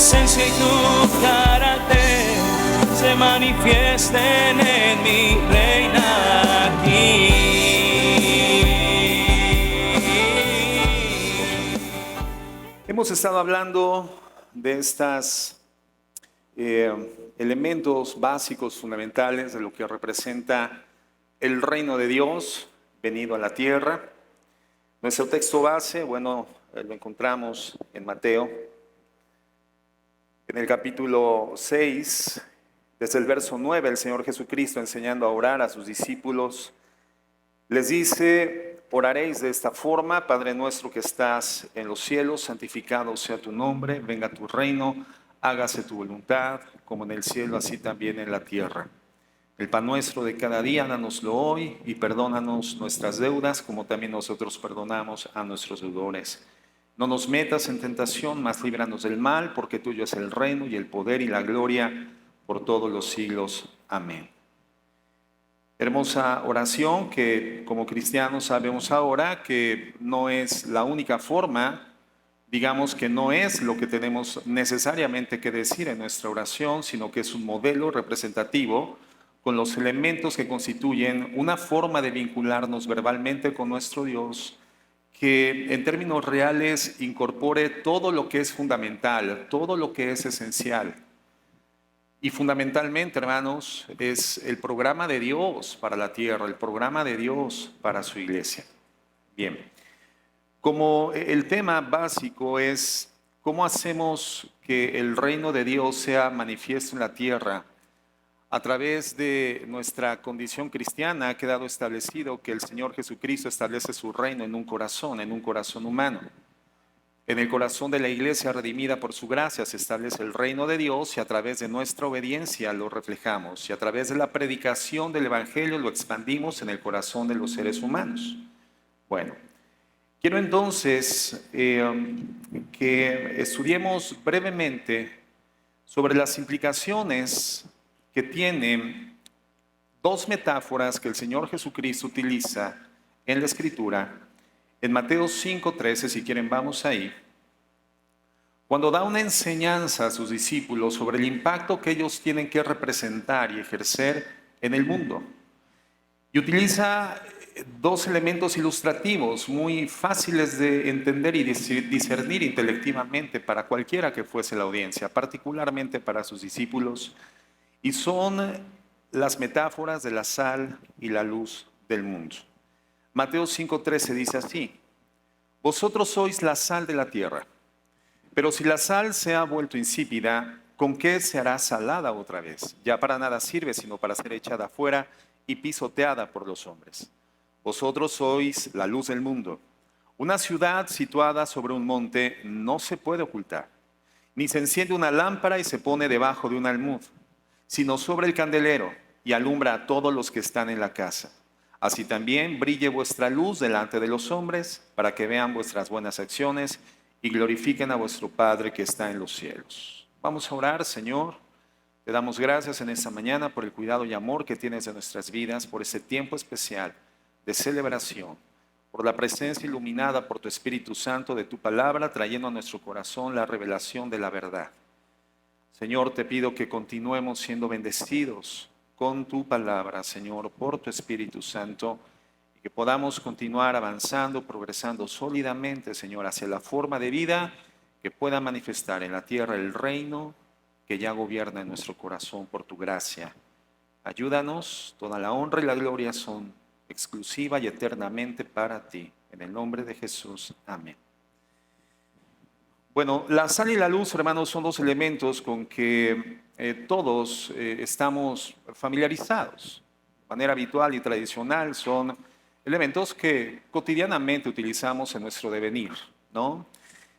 presencia y tu carácter se manifiesten en mi reina aquí. Hemos estado hablando de estos elementos básicos, fundamentales de lo que representa el reino de Dios venido a la tierra. Nuestro texto base, lo encontramos en Mateo, en el capítulo 6, desde el verso 9, el Señor Jesucristo, enseñando a orar a sus discípulos, les dice: oraréis de esta forma: Padre nuestro que estás en los cielos, santificado sea tu nombre, venga tu reino, hágase tu voluntad, como en el cielo, así también en la tierra. El pan nuestro de cada día, dánoslo hoy, y perdónanos nuestras deudas, como también nosotros perdonamos a nuestros deudores. No nos metas en tentación, mas líbranos del mal, porque tuyo es el reino y el poder y la gloria por todos los siglos. Amén. Hermosa oración que como cristianos sabemos ahora que no es la única forma, digamos que no es lo que tenemos necesariamente que decir en nuestra oración, sino que es un modelo representativo con los elementos que constituyen una forma de vincularnos verbalmente con nuestro Dios, que en términos reales incorpore todo lo que es fundamental, todo lo que es esencial. Y fundamentalmente, hermanos, es el programa de Dios para la tierra, el programa de Dios para su iglesia. Bien, como el tema básico es cómo hacemos que el reino de Dios sea manifiesto en la tierra, a través de nuestra condición cristiana ha quedado establecido que el Señor Jesucristo establece su reino en un corazón humano. En el corazón de la iglesia redimida por su gracia se establece el reino de Dios y a través de nuestra obediencia lo reflejamos y a través de la predicación del evangelio lo expandimos en el corazón de los seres humanos. Bueno, quiero entonces que estudiemos brevemente sobre las implicaciones que tienen dos metáforas que el Señor Jesucristo utiliza en la Escritura. En Mateo 5:13, si quieren vamos ahí, cuando da una enseñanza a sus discípulos sobre el impacto que ellos tienen que representar y ejercer en el mundo. Y utiliza dos elementos ilustrativos muy fáciles de entender y discernir intelectivamente para cualquiera que fuese la audiencia, particularmente para sus discípulos, y son las metáforas de la sal y la luz del mundo. Mateo 5:13 dice así: vosotros sois la sal de la tierra, pero si la sal se ha vuelto insípida, ¿con qué se hará salada otra vez? Ya para nada sirve, sino para ser echada afuera y pisoteada por los hombres. Vosotros sois la luz del mundo. Una ciudad situada sobre un monte no se puede ocultar, ni se enciende una lámpara y se pone debajo de un almud, sino sobre el candelero, y alumbra a todos los que están en la casa. Así también brille vuestra luz delante de los hombres, para que vean vuestras buenas acciones y glorifiquen a vuestro Padre que está en los cielos. Vamos a orar. Señor, te damos gracias en esta mañana por el cuidado y amor que tienes de nuestras vidas, por este tiempo especial de celebración, por la presencia iluminada por tu Espíritu Santo de tu palabra, trayendo a nuestro corazón la revelación de la verdad. Señor, te pido que continuemos siendo bendecidos con tu palabra, Señor, por tu Espíritu Santo, y que podamos continuar avanzando, progresando sólidamente, Señor, hacia la forma de vida que pueda manifestar en la tierra el reino que ya gobierna en nuestro corazón por tu gracia. Ayúdanos, toda la honra y la gloria son exclusiva y eternamente para ti. En el nombre de Jesús, amén. Bueno, la sal y la luz, hermanos, son dos elementos con que todos estamos familiarizados. De manera habitual y tradicional son elementos que cotidianamente utilizamos en nuestro devenir, ¿no?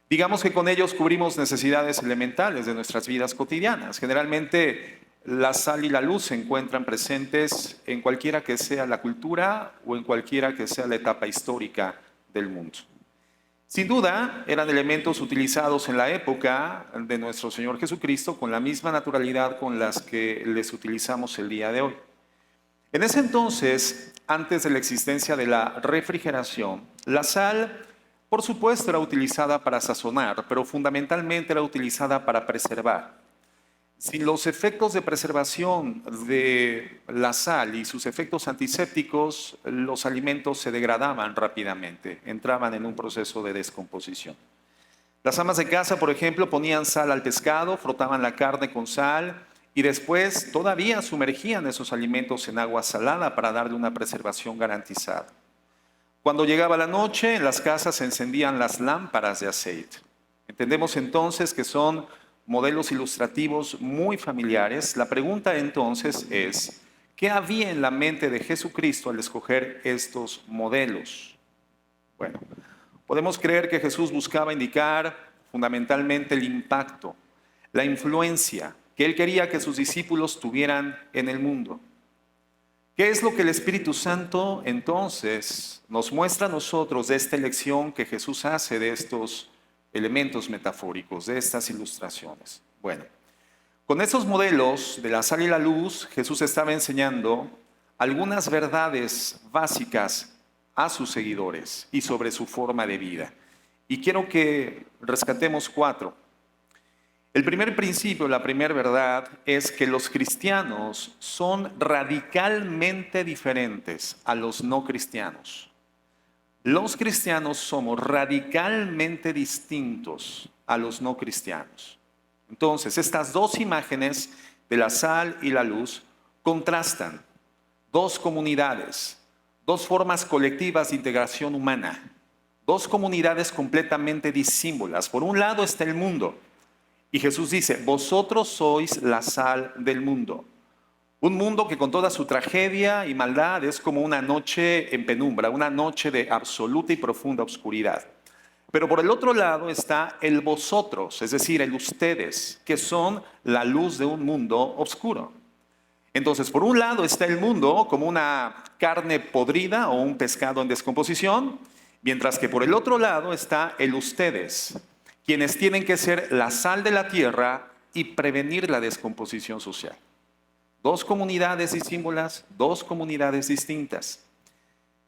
Digamos que con ellos cubrimos necesidades elementales de nuestras vidas cotidianas. Generalmente la sal y la luz se encuentran presentes en cualquiera que sea la cultura o en cualquiera que sea la etapa histórica del mundo. Sin duda, eran elementos utilizados en la época de nuestro Señor Jesucristo con la misma naturalidad con las que les utilizamos el día de hoy. En ese entonces, antes de la existencia de la refrigeración, la sal, Por supuesto, era utilizada para sazonar, pero fundamentalmente era utilizada para preservar. Sin los efectos de preservación de la sal y sus efectos antisépticos, los alimentos se degradaban rápidamente, entraban en un proceso de descomposición. Las amas de casa, por ejemplo, ponían sal al pescado, frotaban la carne con sal y después todavía sumergían esos alimentos en agua salada para darle una preservación garantizada. Cuando llegaba la noche, en las casas se encendían las lámparas de aceite. Entendemos entonces que son modelos ilustrativos muy familiares. La pregunta entonces es, ¿qué había en la mente de Jesucristo al escoger estos modelos? Bueno, podemos creer que Jesús buscaba indicar fundamentalmente el impacto, la influencia que Él quería que sus discípulos tuvieran en el mundo. ¿Qué es lo que el Espíritu Santo entonces nos muestra a nosotros de esta elección que Jesús hace de estos elementos metafóricos, de estas ilustraciones? Bueno, con estos modelos de la sal y la luz, Jesús estaba enseñando algunas verdades básicas a sus seguidores y sobre su forma de vida. Y quiero que rescatemos 4. El primer principio, la primera verdad, es que los cristianos son radicalmente diferentes a los no cristianos. Los cristianos somos radicalmente distintos a los no cristianos. Entonces, estas dos imágenes de la sal y la luz contrastan dos comunidades, dos formas colectivas de integración humana, dos comunidades completamente disímbolas. Por un lado está el mundo. Y Jesús dice, vosotros sois la sal del mundo. Un mundo que con toda su tragedia y maldad es como una noche en penumbra, una noche de absoluta y profunda oscuridad. Pero por el otro lado está el vosotros, es decir, el ustedes, que son la luz de un mundo oscuro. Entonces, por un lado está el mundo como una carne podrida o un pescado en descomposición, mientras que por el otro lado está el ustedes, quienes tienen que ser la sal de la tierra y prevenir la descomposición social. Dos comunidades disímbolas, dos comunidades distintas.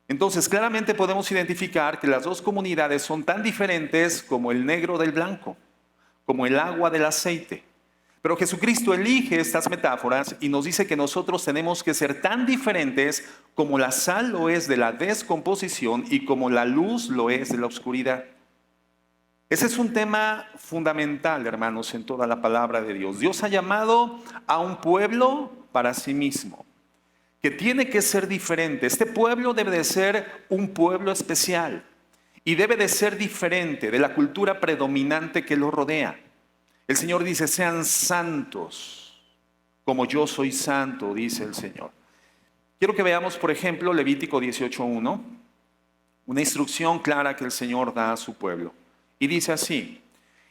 Entonces, claramente podemos identificar que las dos comunidades son tan diferentes como el negro del blanco, como el agua del aceite. Pero Jesucristo elige estas metáforas y nos dice que nosotros tenemos que ser tan diferentes como la sal lo es de la descomposición y como la luz lo es de la oscuridad. Ese es un tema fundamental, hermanos, en toda la palabra de Dios. Dios ha llamado a un pueblo para sí mismo, que tiene que ser diferente. Este pueblo debe de ser un pueblo especial y debe de ser diferente de la cultura predominante que lo rodea. El Señor dice, sean santos, como yo soy santo, dice el Señor. Quiero que veamos, por ejemplo, Levítico 18:1, una instrucción clara que el Señor da a su pueblo. Y dice así,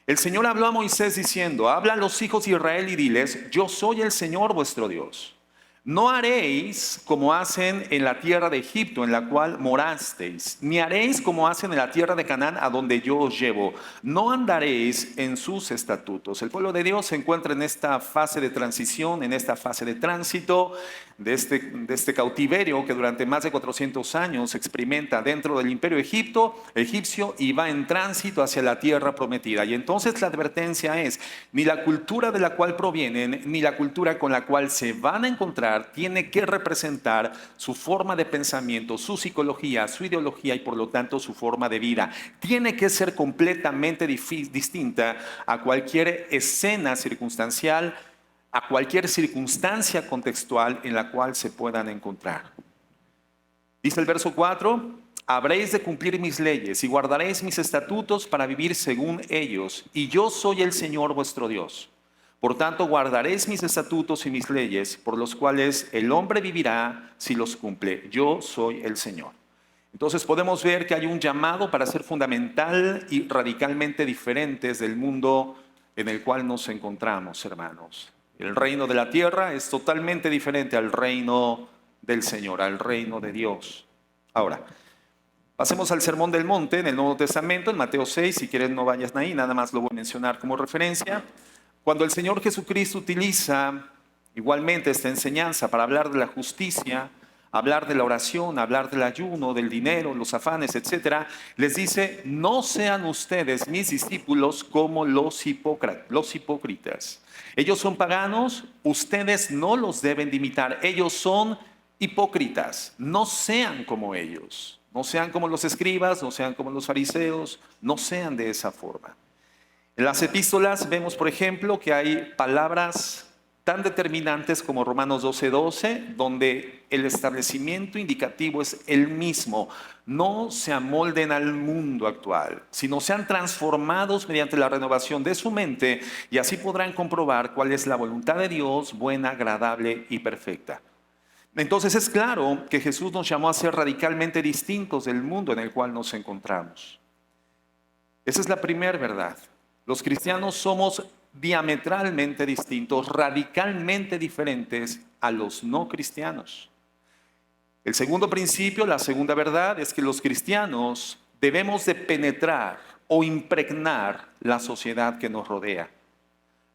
el Señor habló a Moisés diciendo, habla a los hijos de Israel y diles, yo soy el Señor vuestro Dios. No haréis como hacen en la tierra de Egipto, en la cual morasteis, ni haréis como hacen en la tierra de Canaán, a donde yo os llevo. No andaréis en sus estatutos. El pueblo de Dios se encuentra en esta fase de transición, en esta fase de tránsito, de este cautiverio que durante más de 400 años se experimenta dentro del imperio egipcio y va en tránsito hacia la tierra prometida. Y entonces la advertencia es, ni la cultura de la cual provienen, ni la cultura con la cual se van a encontrar, tiene que representar su forma de pensamiento, su psicología, su ideología y por lo tanto su forma de vida. Tiene que ser completamente distinta a cualquier escena circunstancial, a cualquier circunstancia contextual en la cual se puedan encontrar. Dice el verso 4, habréis de cumplir mis leyes y guardaréis mis estatutos para vivir según ellos, y yo soy el Señor vuestro Dios. Por tanto, guardaréis mis estatutos y mis leyes, por los cuales el hombre vivirá si los cumple. Yo soy el Señor. Entonces podemos ver que hay un llamado para ser fundamental y radicalmente diferentes del mundo en el cual nos encontramos, hermanos. El reino de la tierra es totalmente diferente al reino del Señor, al reino de Dios. Ahora, pasemos al Sermón del Monte en el Nuevo Testamento, en Mateo 6, si quieres no vayas ahí, nada más lo voy a mencionar como referencia. Cuando el Señor Jesucristo utiliza igualmente esta enseñanza para hablar de la justicia, hablar de la oración, hablar del ayuno, del dinero, los afanes, etcétera, les dice: no sean ustedes mis discípulos como los hipócritas. Ellos son paganos, ustedes no los deben de imitar. Ellos son hipócritas. No sean como ellos. No sean como los escribas, no sean como los fariseos, no sean de esa forma. En las epístolas vemos, por ejemplo, que hay palabras tan determinantes como Romanos 12:12, donde el establecimiento indicativo es el mismo. No se amolden al mundo actual, sino sean transformados mediante la renovación de su mente, y así podrán comprobar cuál es la voluntad de Dios, buena, agradable y perfecta. Entonces es claro que Jesús nos llamó a ser radicalmente distintos del mundo en el cual nos encontramos. Esa es la primera verdad. Los cristianos somos diametralmente distintos, radicalmente diferentes a los no cristianos. El segundo principio, la segunda verdad, es que los cristianos debemos de penetrar o impregnar la sociedad que nos rodea.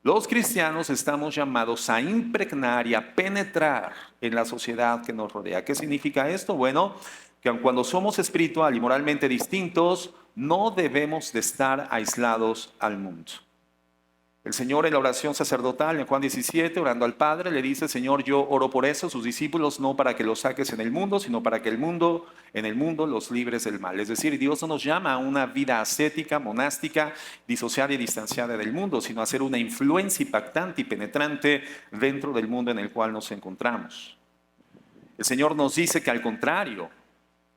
Los cristianos estamos llamados a impregnar y a penetrar en la sociedad que nos rodea. ¿Qué significa esto? Bueno, que cuando somos espiritual y moralmente distintos, no debemos de estar aislados al mundo. El Señor en la oración sacerdotal en Juan 17, orando al Padre, le dice: Señor, yo oro por eso, sus discípulos, no para que los saques en el mundo, sino para que en el mundo los libres del mal. Es decir, Dios no nos llama a una vida ascética, monástica, disociada y distanciada del mundo, sino a ser una influencia impactante y penetrante dentro del mundo en el cual nos encontramos. El Señor nos dice que al contrario,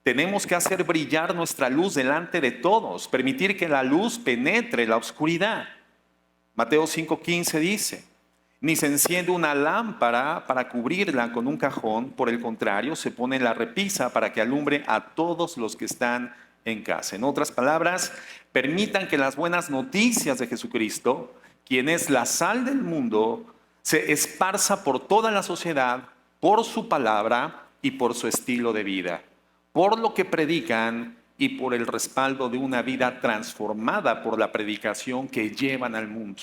tenemos que hacer brillar nuestra luz delante de todos, permitir que la luz penetre la oscuridad. Mateo 5:15 dice: ni se enciende una lámpara para cubrirla con un cajón, por el contrario, se pone en la repisa para que alumbre a todos los que están en casa. En otras palabras, permitan que las buenas noticias de Jesucristo, quien es la sal del mundo, se esparza por toda la sociedad, por su palabra y por su estilo de vida, por lo que predican y por el respaldo de una vida transformada por la predicación que llevan al mundo.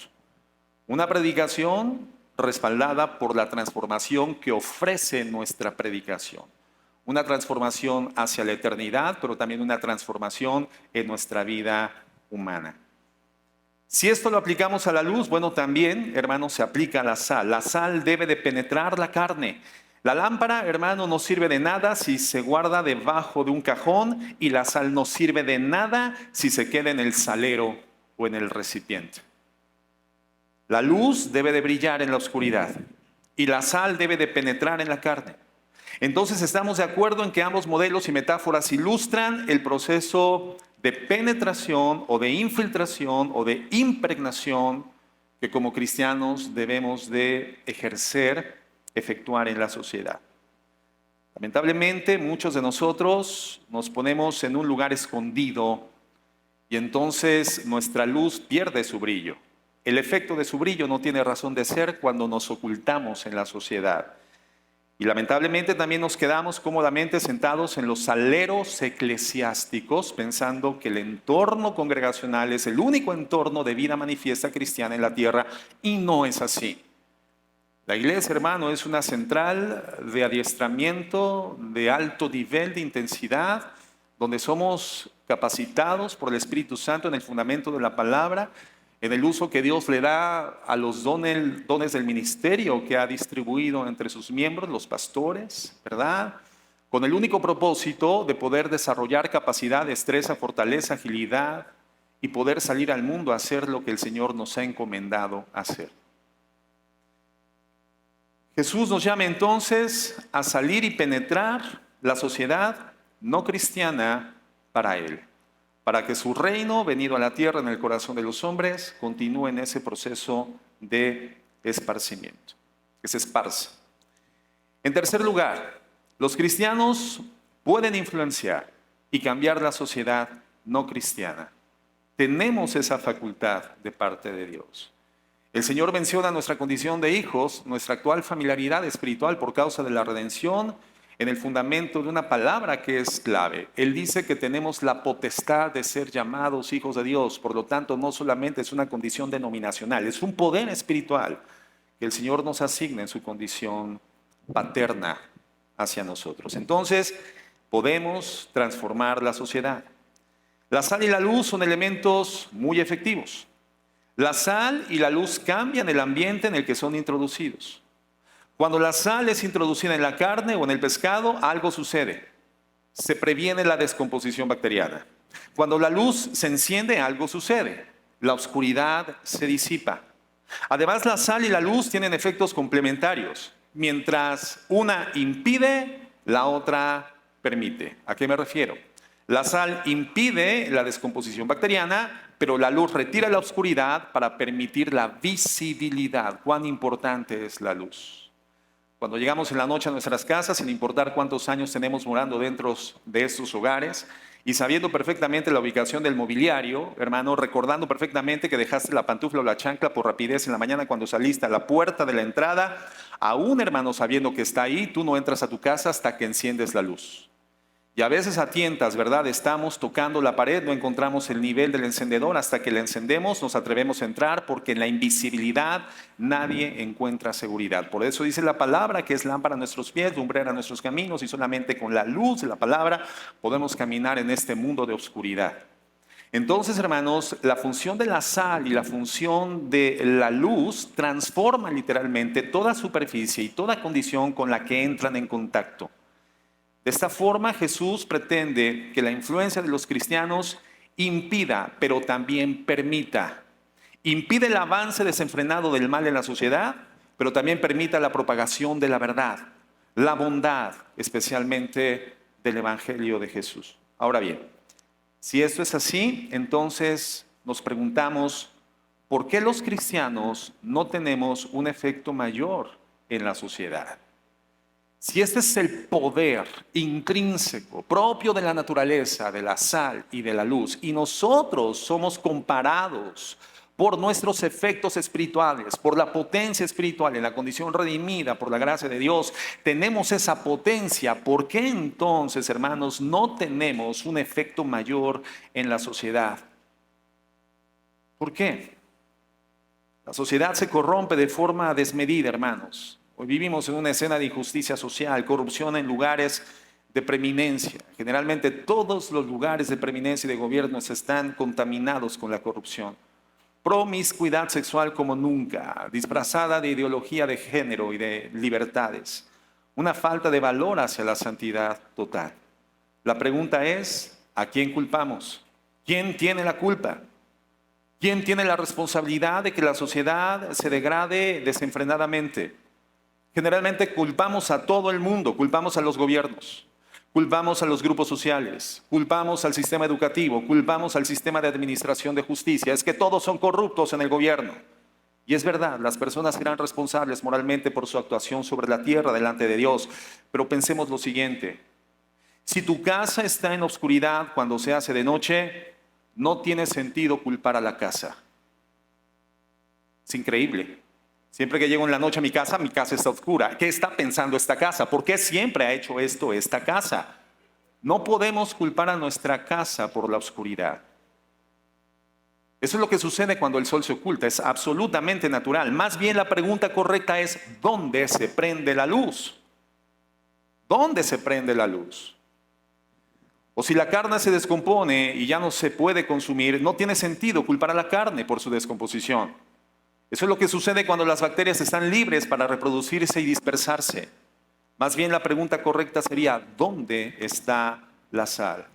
Una predicación respaldada por la transformación que ofrece nuestra predicación. Una transformación hacia la eternidad, pero también una transformación en nuestra vida humana. Si esto lo aplicamos a la luz, bueno, también, hermanos, se aplica a la sal. La sal debe de penetrar la carne. La lámpara, hermano, no sirve de nada si se guarda debajo de un cajón, y la sal no sirve de nada si se queda en el salero o en el recipiente. La luz debe de brillar en la oscuridad y la sal debe de penetrar en la carne. Entonces estamos de acuerdo en que ambos modelos y metáforas ilustran el proceso de penetración o de infiltración o de impregnación que como cristianos debemos de efectuar en la sociedad. Lamentablemente, muchos de nosotros nos ponemos en un lugar escondido y entonces nuestra luz pierde su brillo. El efecto de su brillo no tiene razón de ser cuando nos ocultamos en la sociedad. Y lamentablemente también nos quedamos cómodamente sentados en los aleros eclesiásticos, pensando que el entorno congregacional es el único entorno de vida manifiesta cristiana en la tierra, y no es así. La iglesia, hermano, es una central de adiestramiento de alto nivel de intensidad, donde somos capacitados por el Espíritu Santo en el fundamento de la palabra, en el uso que Dios le da a los dones del ministerio que ha distribuido entre sus miembros, los pastores, ¿verdad? Con el único propósito de poder desarrollar capacidad, destreza, fortaleza, agilidad y poder salir al mundo a hacer lo que el Señor nos ha encomendado hacer. Jesús nos llama entonces a salir y penetrar la sociedad no cristiana para Él, para que su reino, venido a la tierra en el corazón de los hombres, continúe en ese proceso de esparcimiento, que se esparza. En tercer lugar, los cristianos pueden influenciar y cambiar la sociedad no cristiana. Tenemos esa facultad de parte de Dios. El Señor menciona nuestra condición de hijos, nuestra actual familiaridad espiritual por causa de la redención, en el fundamento de una palabra que es clave. Él dice que tenemos la potestad de ser llamados hijos de Dios. Por lo tanto, no solamente es una condición denominacional, es un poder espiritual que el Señor nos asigna en su condición paterna hacia nosotros. Entonces, podemos transformar la sociedad. La sal y la luz son elementos muy efectivos. La sal y la luz cambian el ambiente en el que son introducidos. Cuando la sal es introducida en la carne o en el pescado, algo sucede. Se previene la descomposición bacteriana. Cuando la luz se enciende, algo sucede. La oscuridad se disipa. Además, la sal y la luz tienen efectos complementarios. Mientras una impide, la otra permite. ¿A qué me refiero? La sal impide la descomposición bacteriana, pero la luz retira la oscuridad para permitir la visibilidad. ¿Cuán importante es la luz? Cuando llegamos en la noche a nuestras casas, sin importar cuántos años tenemos morando dentro de estos hogares, y sabiendo perfectamente la ubicación del mobiliario, hermano, recordando perfectamente que dejaste la pantufla o la chancla por rapidez en la mañana cuando saliste a la puerta de la entrada, aún, hermano, sabiendo que está ahí, tú no entras a tu casa hasta que enciendes la luz. Y a veces a tientas, ¿verdad? Estamos tocando la pared, no encontramos el nivel del encendedor, hasta que la encendemos nos atrevemos a entrar, porque en la invisibilidad nadie encuentra seguridad. Por eso dice la palabra que es lámpara a nuestros pies, lumbrera a nuestros caminos, y solamente con la luz de la palabra podemos caminar en este mundo de oscuridad. Entonces, hermanos, la función de la sal y la función de la luz transforma literalmente toda superficie y toda condición con la que entran en contacto. De esta forma, Jesús pretende que la influencia de los cristianos impida, pero también permita. Impide el avance desenfrenado del mal en la sociedad, pero también permita la propagación de la verdad, la bondad, especialmente del Evangelio de Jesús. Ahora bien, si esto es así, entonces nos preguntamos, ¿por qué los cristianos no tenemos un efecto mayor en la sociedad? Si este es el poder intrínseco, propio de la naturaleza, de la sal y de la luz, y nosotros somos comparados por nuestros efectos espirituales, por la potencia espiritual en la condición redimida por la gracia de Dios, tenemos esa potencia, ¿por qué entonces, hermanos, no tenemos un efecto mayor en la sociedad? ¿Por qué? La sociedad se corrompe de forma desmedida, hermanos. Hoy vivimos en una escena de injusticia social, corrupción en lugares de preeminencia. Generalmente todos los lugares de preeminencia y de gobierno están contaminados con la corrupción. Promiscuidad sexual como nunca, disfrazada de ideología de género y de libertades. Una falta de valor hacia la santidad total. La pregunta es, ¿a quién culpamos? ¿Quién tiene la culpa? ¿Quién tiene la responsabilidad de que la sociedad se degrade desenfrenadamente? Generalmente culpamos a todo el mundo, culpamos a los gobiernos, culpamos a los grupos sociales, culpamos al sistema educativo, culpamos al sistema de administración de justicia. Es que todos son corruptos en el gobierno. Y es verdad, las personas serán responsables moralmente por su actuación sobre la tierra delante de Dios. Pero pensemos lo siguiente, si tu casa está en oscuridad cuando se hace de noche, no tiene sentido culpar a la casa. Es increíble. Siempre que llego en la noche a mi casa está oscura. ¿Qué está pensando esta casa? ¿Por qué siempre ha hecho esto esta casa? No podemos culpar a nuestra casa por la oscuridad. Eso es lo que sucede cuando el sol se oculta. Es absolutamente natural. Más bien la pregunta correcta es, ¿dónde se prende la luz? ¿Dónde se prende la luz? O si la carne se descompone y ya no se puede consumir, no tiene sentido culpar a la carne por su descomposición. Eso es lo que sucede cuando las bacterias están libres para reproducirse y dispersarse. Más bien la pregunta correcta sería, ¿dónde está la sal?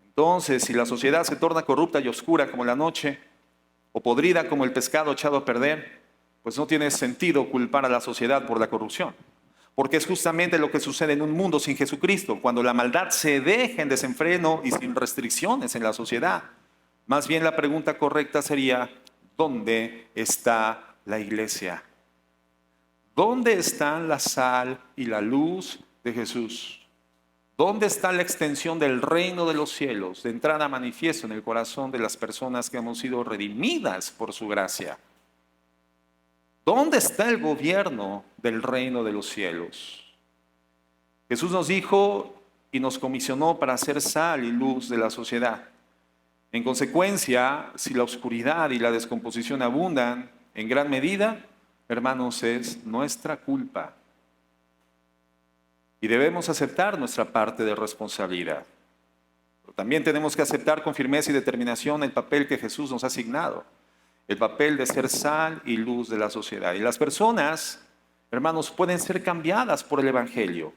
Entonces, si la sociedad se torna corrupta y oscura como la noche, o podrida como el pescado echado a perder, pues no tiene sentido culpar a la sociedad por la corrupción. Porque es justamente lo que sucede en un mundo sin Jesucristo, cuando la maldad se deja en desenfreno y sin restricciones en la sociedad. Más bien la pregunta correcta sería, ¿dónde está la iglesia? ¿Dónde están la sal y la luz de Jesús? ¿Dónde está la extensión del reino de los cielos, de entrada manifiesto en el corazón de las personas que hemos sido redimidas por su gracia? ¿Dónde está el gobierno del reino de los cielos? Jesús nos dijo y nos comisionó para ser sal y luz de la sociedad. En consecuencia, si la oscuridad y la descomposición abundan en gran medida, hermanos, es nuestra culpa. y debemos aceptar nuestra parte de responsabilidad. Pero también tenemos que aceptar con firmeza y determinación el papel que Jesús nos ha asignado, el papel de ser sal y luz de la sociedad. Y las personas, hermanos, pueden ser cambiadas por el Evangelio.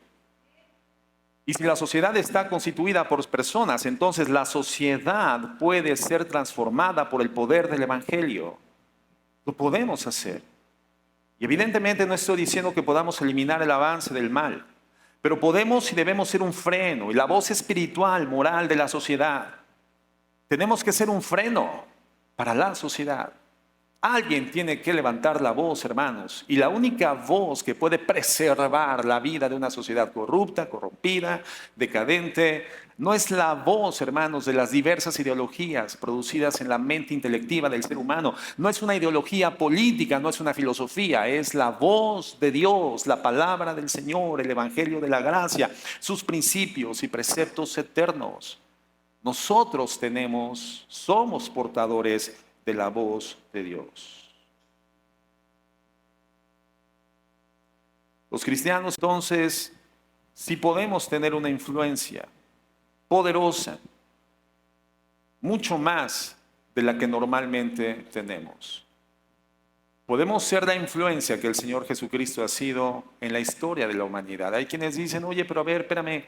Y si la sociedad está constituida por personas, entonces la sociedad puede ser transformada por el poder del Evangelio. Lo podemos hacer. Y evidentemente no estoy diciendo que podamos eliminar el avance del mal, pero podemos y debemos ser un freno y la voz espiritual, moral de la sociedad. Tenemos que ser un freno para la sociedad. Alguien tiene que levantar la voz, hermanos, y la única voz que puede preservar la vida de una sociedad corrupta, corrompida, decadente, no es la voz, hermanos, de las diversas ideologías producidas en la mente intelectiva del ser humano. No es una ideología política, no es una filosofía, es la voz de Dios, la palabra del Señor, el Evangelio de la gracia, sus principios y preceptos eternos. Nosotros somos portadores de la voz de Dios. Los cristianos, entonces, sí podemos tener una influencia poderosa, mucho más de la que normalmente tenemos. Podemos ser la influencia que el Señor Jesucristo ha sido en la historia de la humanidad. Hay quienes dicen, oye, pero a ver, espérame,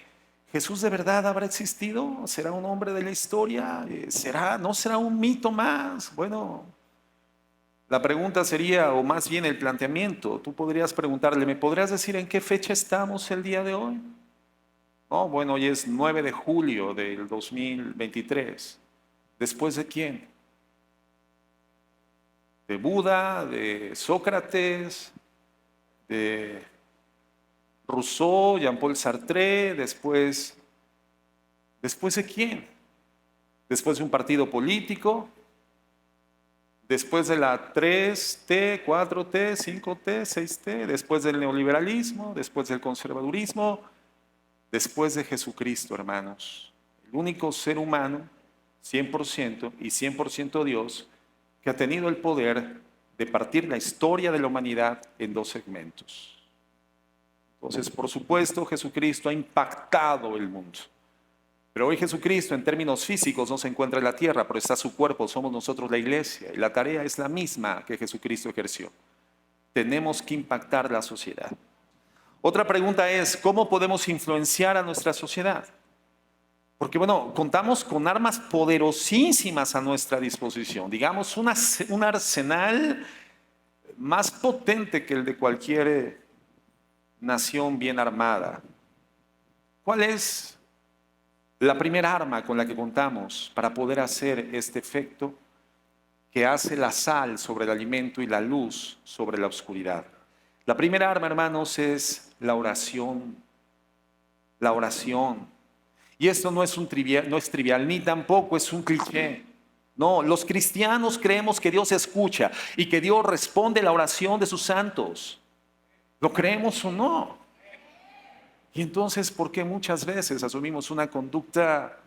¿Jesús de verdad habrá existido? ¿Será un hombre de la historia? ¿No será un mito más? Bueno, la pregunta sería, o más bien el planteamiento, tú podrías preguntarle, ¿me podrías decir en qué fecha estamos el día de hoy? Oh, bueno, hoy es 9 de julio del 2023. ¿Después de quién? ¿De Buda? ¿De Sócrates? ¿De Rousseau, Jean-Paul Sartre? ¿Después de quién? ¿Después de un partido político? ¿Después de la 3T, 4T, 5T, 6T? ¿Después del neoliberalismo? ¿Después del conservadurismo? Después de Jesucristo, hermanos. El único ser humano, 100% y 100% Dios, que ha tenido el poder de partir la historia de la humanidad en dos segmentos. Entonces, por supuesto, Jesucristo ha impactado el mundo. Pero hoy Jesucristo, en términos físicos, no se encuentra en la tierra, pero está su cuerpo, somos nosotros la iglesia. Y la tarea es la misma que Jesucristo ejerció. Tenemos que impactar la sociedad. Otra pregunta es, ¿cómo podemos influenciar a nuestra sociedad? Porque, bueno, contamos con armas poderosísimas a nuestra disposición. Digamos, un arsenal más potente que el de cualquier nación bien armada. ¿Cuál es la primera arma con la que contamos para poder hacer este efecto que hace la sal sobre el alimento y la luz sobre la oscuridad? La primera arma, hermanos, es la oración. La oración. Y esto no es trivial, ni tampoco es un cliché. No, los cristianos creemos que Dios escucha y que Dios responde a la oración de sus santos. ¿Lo creemos o no? Y entonces, ¿por qué muchas veces asumimos una conducta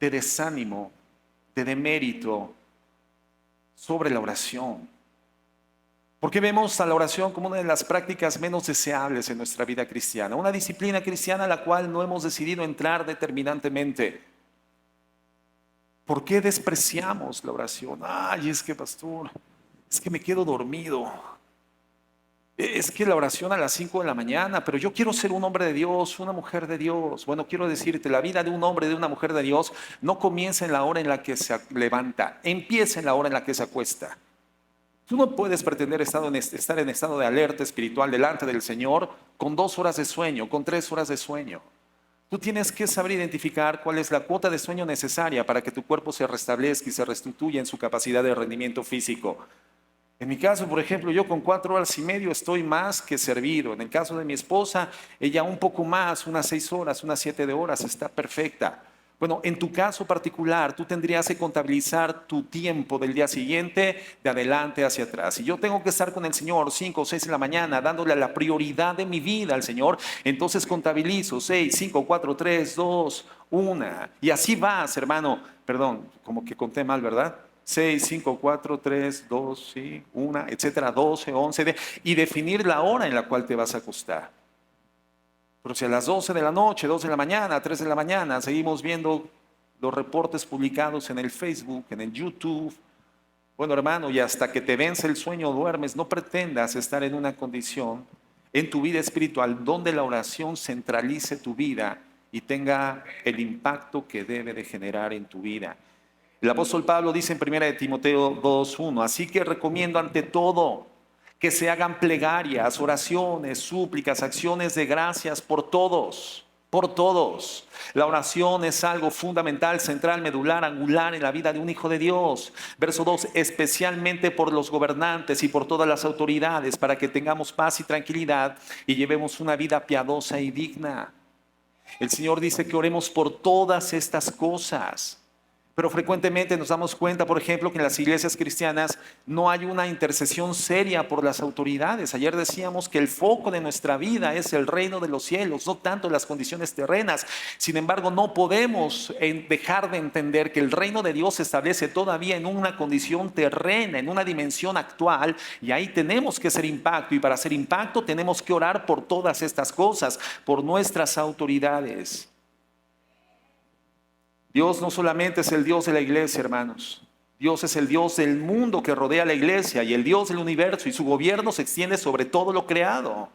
de desánimo, de demérito sobre la oración? ¿Por qué vemos a la oración como una de las prácticas menos deseables en nuestra vida cristiana? Una disciplina cristiana a la cual no hemos decidido entrar determinantemente. ¿Por qué despreciamos la oración? Ay, es que pastor, es que me quedo dormido. Es que la oración a las 5 de la mañana, pero yo quiero ser un hombre de Dios, una mujer de Dios. Bueno, quiero decirte, la vida de un hombre, de una mujer de Dios, no comienza en la hora en la que se levanta, empieza en la hora en la que se acuesta. Tú no puedes pretender estar en estado de alerta espiritual delante del Señor con 2 horas de sueño, con 3 horas de sueño. Tú tienes que saber identificar cuál es la cuota de sueño necesaria para que tu cuerpo se restablezca y se restituya en su capacidad de rendimiento físico. En mi caso, por ejemplo, yo con 4 horas y media estoy más que servido. En el caso de mi esposa, ella un poco más, unas 6 horas, unas 7 horas, está perfecta. Bueno, en tu caso particular, tú tendrías que contabilizar tu tiempo del día siguiente de adelante hacia atrás. Si yo tengo que estar con el Señor 5 o 6 de la mañana, dándole la prioridad de mi vida al Señor, entonces contabilizo 6, 5, 4, 3, 2, 1. Y así vas, hermano. Perdón, como que conté mal, ¿verdad? 6, 5, 4, 3, 2, sí, 1, etcétera, 12, 11, y definir la hora en la cual te vas a acostar. Pero si a las 12 de la noche, 2 de la mañana, 3 de la mañana, seguimos viendo los reportes publicados en el Facebook, en el YouTube, bueno, hermano, y hasta que te vence el sueño duermes, no pretendas estar en una condición en tu vida espiritual donde la oración centralice tu vida y tenga el impacto que debe de generar en tu vida. El apóstol Pablo dice en 1 de Timoteo 2:1, así que recomiendo ante todo que se hagan plegarias, oraciones, súplicas, acciones de gracias por todos. Por todos. La oración es algo fundamental, central, medular, angular en la vida de un hijo de Dios. Verso 2, especialmente por los gobernantes y por todas las autoridades, para que tengamos paz y tranquilidad y llevemos una vida piadosa y digna. El Señor dice que oremos por todas estas cosas. Pero frecuentemente nos damos cuenta, por ejemplo, que en las iglesias cristianas no hay una intercesión seria por las autoridades. Ayer decíamos que el foco de nuestra vida es el reino de los cielos, no tanto las condiciones terrenas. Sin embargo, no podemos dejar de entender que el reino de Dios se establece todavía en una condición terrena, en una dimensión actual, y ahí tenemos que hacer impacto. Y para hacer impacto tenemos que orar por todas estas cosas, por nuestras autoridades. Dios no solamente es el Dios de la iglesia, hermanos. Dios es el Dios del mundo que rodea a la iglesia y el Dios del universo, y su gobierno se extiende sobre todo lo creado.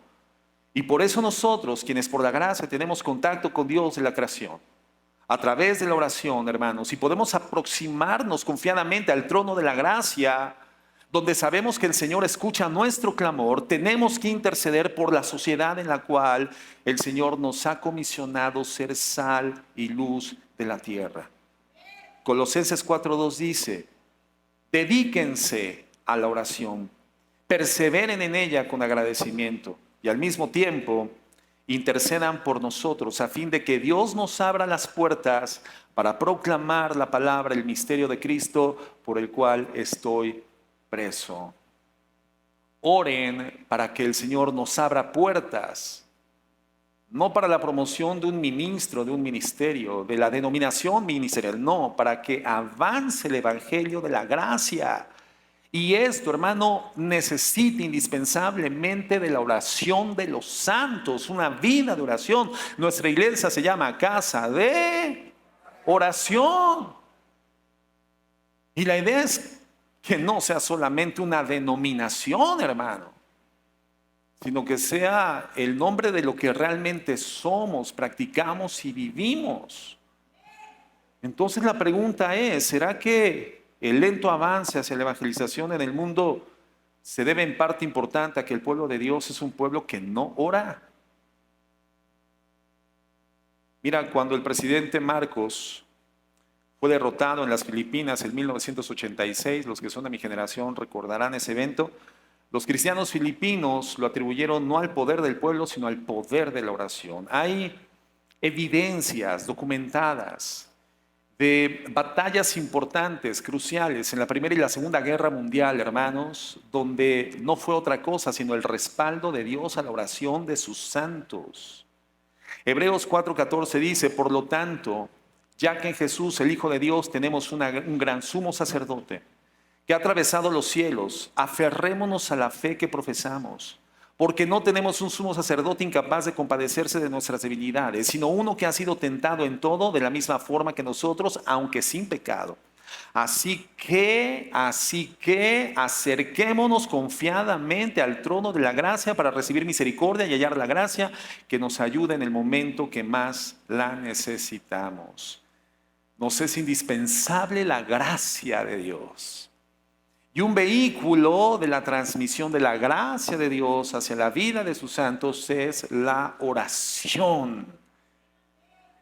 Y por eso nosotros, quienes por la gracia tenemos contacto con Dios de la creación, a través de la oración, hermanos, y podemos aproximarnos confiadamente al trono de la gracia, donde sabemos que el Señor escucha nuestro clamor, tenemos que interceder por la sociedad en la cual el Señor nos ha comisionado ser sal y luz de la tierra. Colosenses 4:2 dice, dedíquense a la oración, perseveren en ella con agradecimiento y al mismo tiempo intercedan por nosotros a fin de que Dios nos abra las puertas para proclamar la palabra, el misterio de Cristo por el cual estoy preso. Oren para que el Señor nos abra puertas, no para la promoción de un ministro, de un ministerio, de la denominación ministerial, no, para que avance el evangelio de la gracia. Y esto, hermano, necesita indispensablemente de la oración de los santos, una vida de oración. Nuestra iglesia se llama Casa de Oración. Y la idea es que no sea solamente una denominación, hermano, sino que sea el nombre de lo que realmente somos, practicamos y vivimos. Entonces la pregunta es, ¿será que el lento avance hacia la evangelización en el mundo se debe en parte importante a que el pueblo de Dios es un pueblo que no ora? Mira, cuando el presidente Marcos fue derrotado en las Filipinas en 1986, los que son de mi generación recordarán ese evento. Los cristianos filipinos lo atribuyeron no al poder del pueblo, sino al poder de la oración. Hay evidencias documentadas de batallas importantes, cruciales, en la Primera y la Segunda Guerra Mundial, hermanos, donde no fue otra cosa sino el respaldo de Dios a la oración de sus santos. Hebreos 4:14 dice, por lo tanto, ya que en Jesús, el Hijo de Dios, tenemos un gran sumo sacerdote que ha atravesado los cielos, aferrémonos a la fe que profesamos, porque no tenemos un sumo sacerdote incapaz de compadecerse de nuestras debilidades, sino uno que ha sido tentado en todo de la misma forma que nosotros, aunque sin pecado. Así que acerquémonos confiadamente al trono de la gracia para recibir misericordia y hallar la gracia que nos ayude en el momento que más la necesitamos. Nos es indispensable la gracia de Dios. Y un vehículo de la transmisión de la gracia de Dios hacia la vida de sus santos es la oración.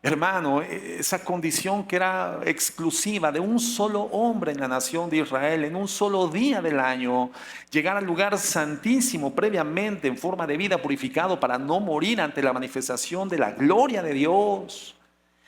Hermano, esa condición que era exclusiva de un solo hombre en la nación de Israel, en un solo día del año, llegar al lugar santísimo previamente en forma de vida purificado para no morir ante la manifestación de la gloria de Dios.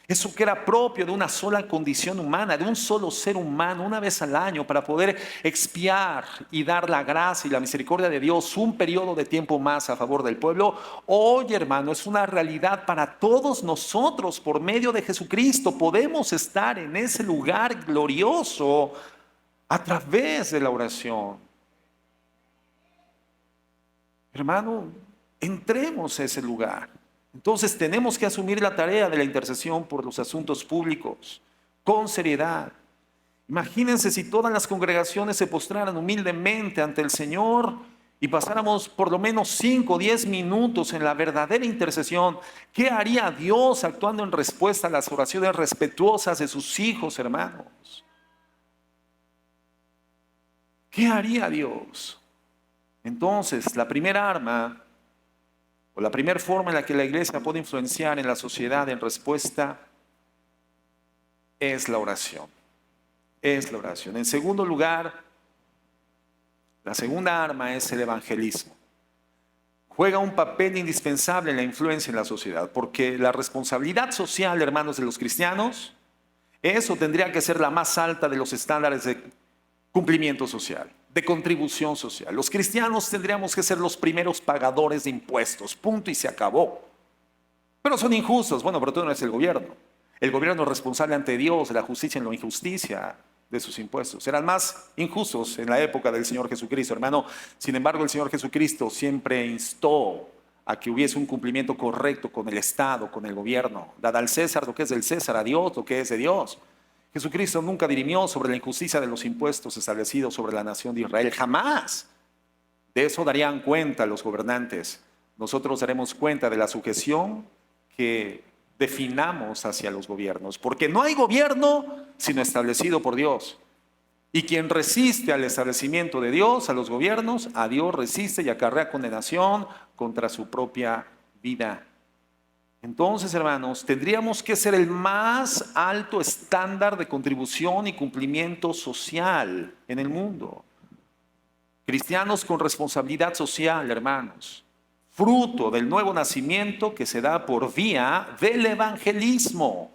Eso que era propio de una sola condición humana, de un solo ser humano, una vez al año, para poder expiar y dar la gracia y la misericordia de Dios un periodo de tiempo más a favor del pueblo. Hoy, hermano, es una realidad para todos nosotros. Por medio de Jesucristo podemos estar en ese lugar glorioso a través de la oración. Hermano, entremos a ese lugar. Entonces tenemos que asumir la tarea de la intercesión por los asuntos públicos con seriedad. Imagínense si todas las congregaciones se postraran humildemente ante el Señor y pasáramos por lo menos 5 o 10 minutos en la verdadera intercesión. ¿Qué haría Dios actuando en respuesta a las oraciones respetuosas de sus hijos, hermanos? ¿Qué haría Dios? Entonces, la primera arma o la primera forma en la que la iglesia puede influenciar en la sociedad en respuesta es la oración. Es la oración. En segundo lugar, la segunda arma es el evangelismo. Juega un papel indispensable en la influencia en la sociedad, porque la responsabilidad social, hermanos, de los cristianos, eso tendría que ser la más alta de los estándares de cumplimiento social, de contribución social. Los cristianos tendríamos que ser los primeros pagadores de impuestos, punto y se acabó. Pero son injustos. Bueno, pero tú no eres el gobierno. El gobierno es responsable ante Dios de la justicia en la injusticia de sus impuestos. Eran más injustos en la época del Señor Jesucristo, hermano. Sin embargo, el Señor Jesucristo siempre instó a que hubiese un cumplimiento correcto con el Estado, con el gobierno. Dad al César lo que es del César, a Dios lo que es de Dios. Jesucristo nunca dirimió sobre la injusticia de los impuestos establecidos sobre la nación de Israel. Jamás. De eso darían cuenta los gobernantes. Nosotros daremos cuenta de la sujeción que definamos hacia los gobiernos, porque no hay gobierno sino establecido por Dios. Y quien resiste al establecimiento de Dios, a los gobiernos, a Dios resiste y acarrea condenación contra su propia vida. Entonces, hermanos, tendríamos que ser el más alto estándar de contribución y cumplimiento social en el mundo. Cristianos con responsabilidad social, hermanos, fruto del nuevo nacimiento que se da por vía del evangelismo,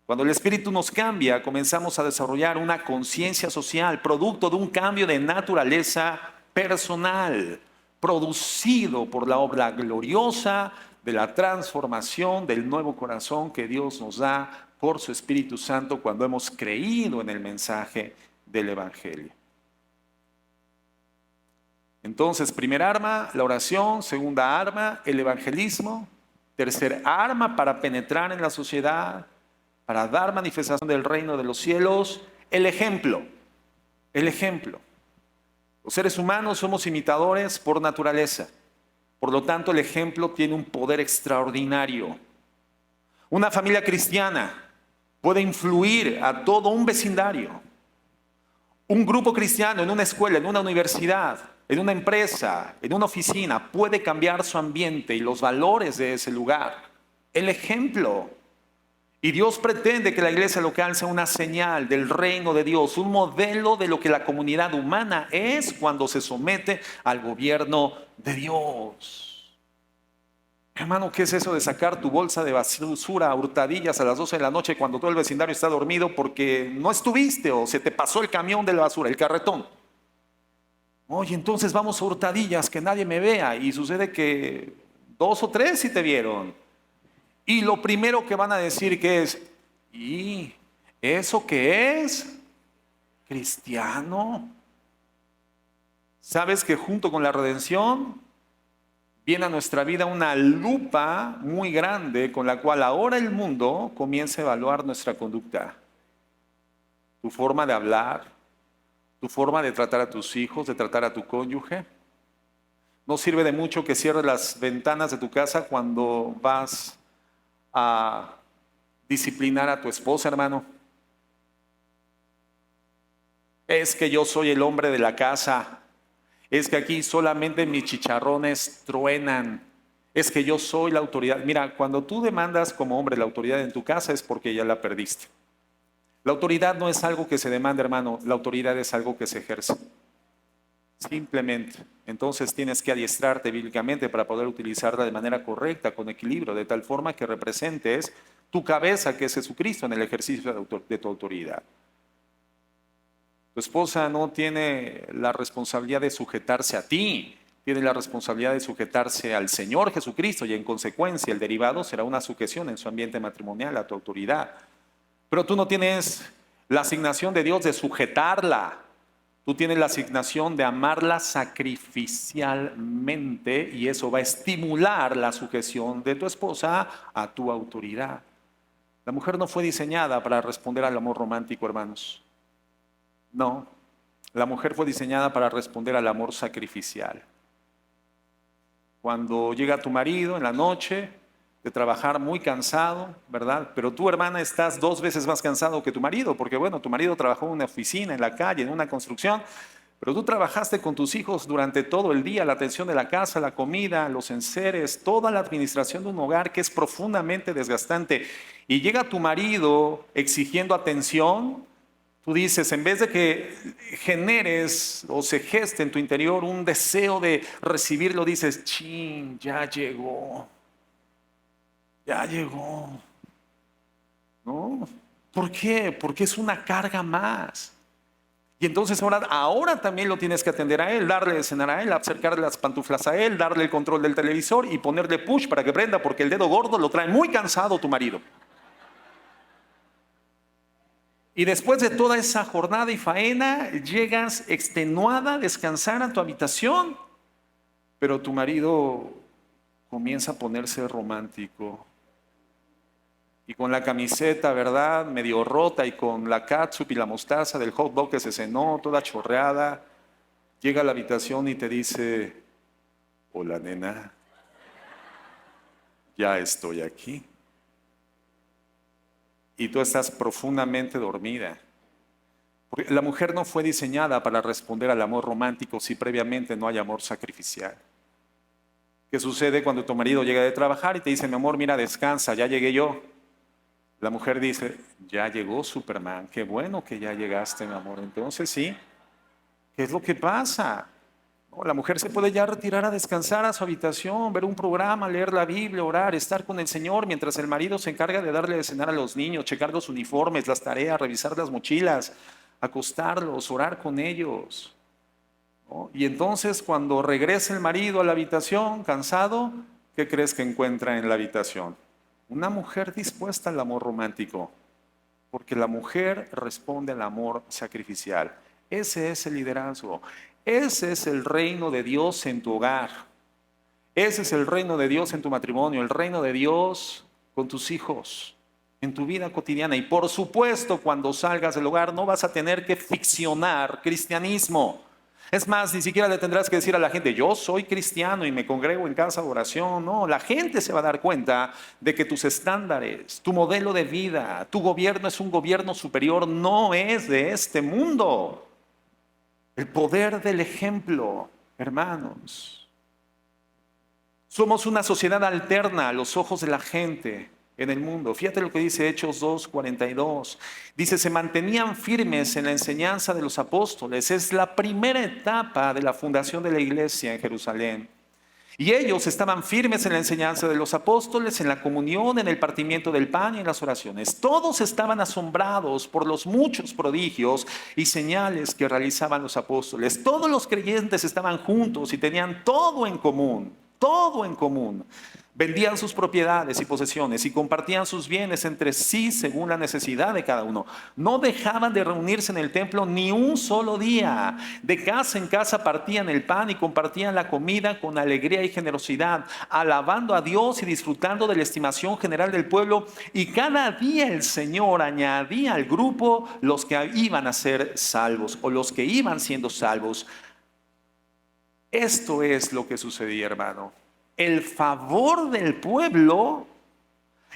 Cuando el Espíritu nos cambia, comenzamos a desarrollar una conciencia social, producto de un cambio de naturaleza personal, producido por la obra gloriosa de la transformación del nuevo corazón que Dios nos da por su Espíritu Santo cuando hemos creído en el mensaje del Evangelio. Entonces, primera arma, la oración. Segunda arma, el evangelismo. Tercer arma para penetrar en la sociedad, para dar manifestación del reino de los cielos, el ejemplo. El ejemplo. Los seres humanos somos imitadores por naturaleza. Por lo tanto, el ejemplo tiene un poder extraordinario. Una familia cristiana puede influir a todo un vecindario. Un grupo cristiano en una escuela, en una universidad, en una empresa, en una oficina, puede cambiar su ambiente y los valores de ese lugar. El ejemplo. Y Dios pretende que la iglesia local sea una señal del reino de Dios, un modelo de lo que la comunidad humana es cuando se somete al gobierno de Dios. Hermano, ¿qué es eso de sacar tu bolsa de basura a hurtadillas a las 12 de la noche cuando todo el vecindario está dormido porque no estuviste o se te pasó el camión de la basura, el carretón? Oye, entonces vamos a hurtadillas, que nadie me vea. Y sucede que 2 o 3 sí te vieron. Y lo primero que van a decir que es, ¿y eso qué es? ¿Cristiano? ¿Sabes que junto con la redención viene a nuestra vida una lupa muy grande con la cual ahora el mundo comienza a evaluar nuestra conducta? Tu forma de hablar, tu forma de tratar a tus hijos, de tratar a tu cónyuge. No sirve de mucho que cierres las ventanas de tu casa cuando vas a disciplinar a tu esposa, hermano. Es que yo soy el hombre de la casa. Es que aquí solamente mis chicharrones truenan. Es que yo soy la autoridad. Mira, cuando tú demandas como hombre la autoridad en tu casa es porque ya la perdiste. La autoridad no es algo que se demanda, hermano. La autoridad es algo que se ejerce. Simplemente. Entonces tienes que adiestrarte bíblicamente para poder utilizarla de manera correcta, con equilibrio, de tal forma que representes tu cabeza, que es Jesucristo, en el ejercicio de tu autoridad. Tu esposa no tiene la responsabilidad de sujetarse a ti, tiene la responsabilidad de sujetarse al Señor Jesucristo, y en consecuencia el derivado será una sujeción en su ambiente matrimonial a tu autoridad. Pero tú no tienes la asignación de Dios de sujetarla. Tú tienes la asignación de amarla sacrificialmente y eso va a estimular la sujeción de tu esposa a tu autoridad. La mujer no fue diseñada para responder al amor romántico, hermanos. No, la mujer fue diseñada para responder al amor sacrificial. Cuando llega tu marido en la noche de trabajar muy cansado, ¿verdad? Pero tú, hermana, estás 2 veces más cansado que tu marido, porque bueno, tu marido trabajó en una oficina, en la calle, en una construcción, pero tú trabajaste con tus hijos durante todo el día, la atención de la casa, la comida, los enseres, toda la administración de un hogar que es profundamente desgastante. Y llega tu marido exigiendo atención. Tú dices, en vez de que generes o se geste en tu interior un deseo de recibirlo, dices, chin, ya llegó, ¿no? ¿Por qué? Porque es una carga más. Y entonces ahora también lo tienes que atender a él, darle de cenar a él, acercarle las pantuflas a él, darle el control del televisor y ponerle push para que prenda, porque el dedo gordo lo trae muy cansado tu marido. Y después de toda esa jornada y faena, llegas extenuada a descansar a tu habitación, pero tu marido comienza a ponerse romántico. Y con la camiseta, ¿verdad?, medio rota y con la catsup y la mostaza del hot dog que se cenó, toda chorreada, llega a la habitación y te dice, hola nena, ya estoy aquí. Y tú estás profundamente dormida. Porque la mujer no fue diseñada para responder al amor romántico si previamente no hay amor sacrificial. ¿Qué sucede cuando tu marido llega de trabajar y te dice, mi amor, mira, descansa, ya llegué yo? La mujer dice, ya llegó Superman, qué bueno que ya llegaste, mi amor. Entonces sí, ¿qué es lo que pasa? La mujer se puede ya retirar a descansar a su habitación, ver un programa, leer la Biblia, orar, estar con el Señor, mientras el marido se encarga de darle de cenar a los niños, checar los uniformes, las tareas, revisar las mochilas, acostarlos, orar con ellos, ¿no? Y entonces cuando regresa el marido a la habitación, cansado, ¿qué crees que encuentra en la habitación? Una mujer dispuesta al amor romántico, porque la mujer responde al amor sacrificial. Ese es el liderazgo. Ese es el reino de Dios en tu hogar. Ese es el reino de Dios en tu matrimonio, el reino de Dios con tus hijos, en tu vida cotidiana. Y por supuesto, cuando salgas del hogar no vas a tener que ficcionar cristianismo. Es más, ni siquiera le tendrás que decir a la gente, yo soy cristiano y me congrego en casa de oración. No, la gente se va a dar cuenta de que tus estándares, tu modelo de vida, tu gobierno es un gobierno superior, no es de este mundo. El poder del ejemplo, hermanos. Somos una sociedad alterna a los ojos de la gente en el mundo. Fíjate lo que dice Hechos 2:42. Dice, se mantenían firmes en la enseñanza de los apóstoles. Es la primera etapa de la fundación de la iglesia en Jerusalén. Y ellos estaban firmes en la enseñanza de los apóstoles, en la comunión, en el partimiento del pan y en las oraciones. Todos estaban asombrados por los muchos prodigios y señales que realizaban los apóstoles. Todos los creyentes estaban juntos y tenían todo en común, todo en común. Vendían sus propiedades y posesiones y compartían sus bienes entre sí según la necesidad de cada uno. No dejaban de reunirse en el templo ni un solo día. De casa en casa partían el pan y compartían la comida con alegría y generosidad, alabando a Dios y disfrutando de la estimación general del pueblo. Y cada día el Señor añadía al grupo los que iban a ser salvos o los que iban siendo salvos. Esto es lo que sucedía, hermano. El favor del pueblo,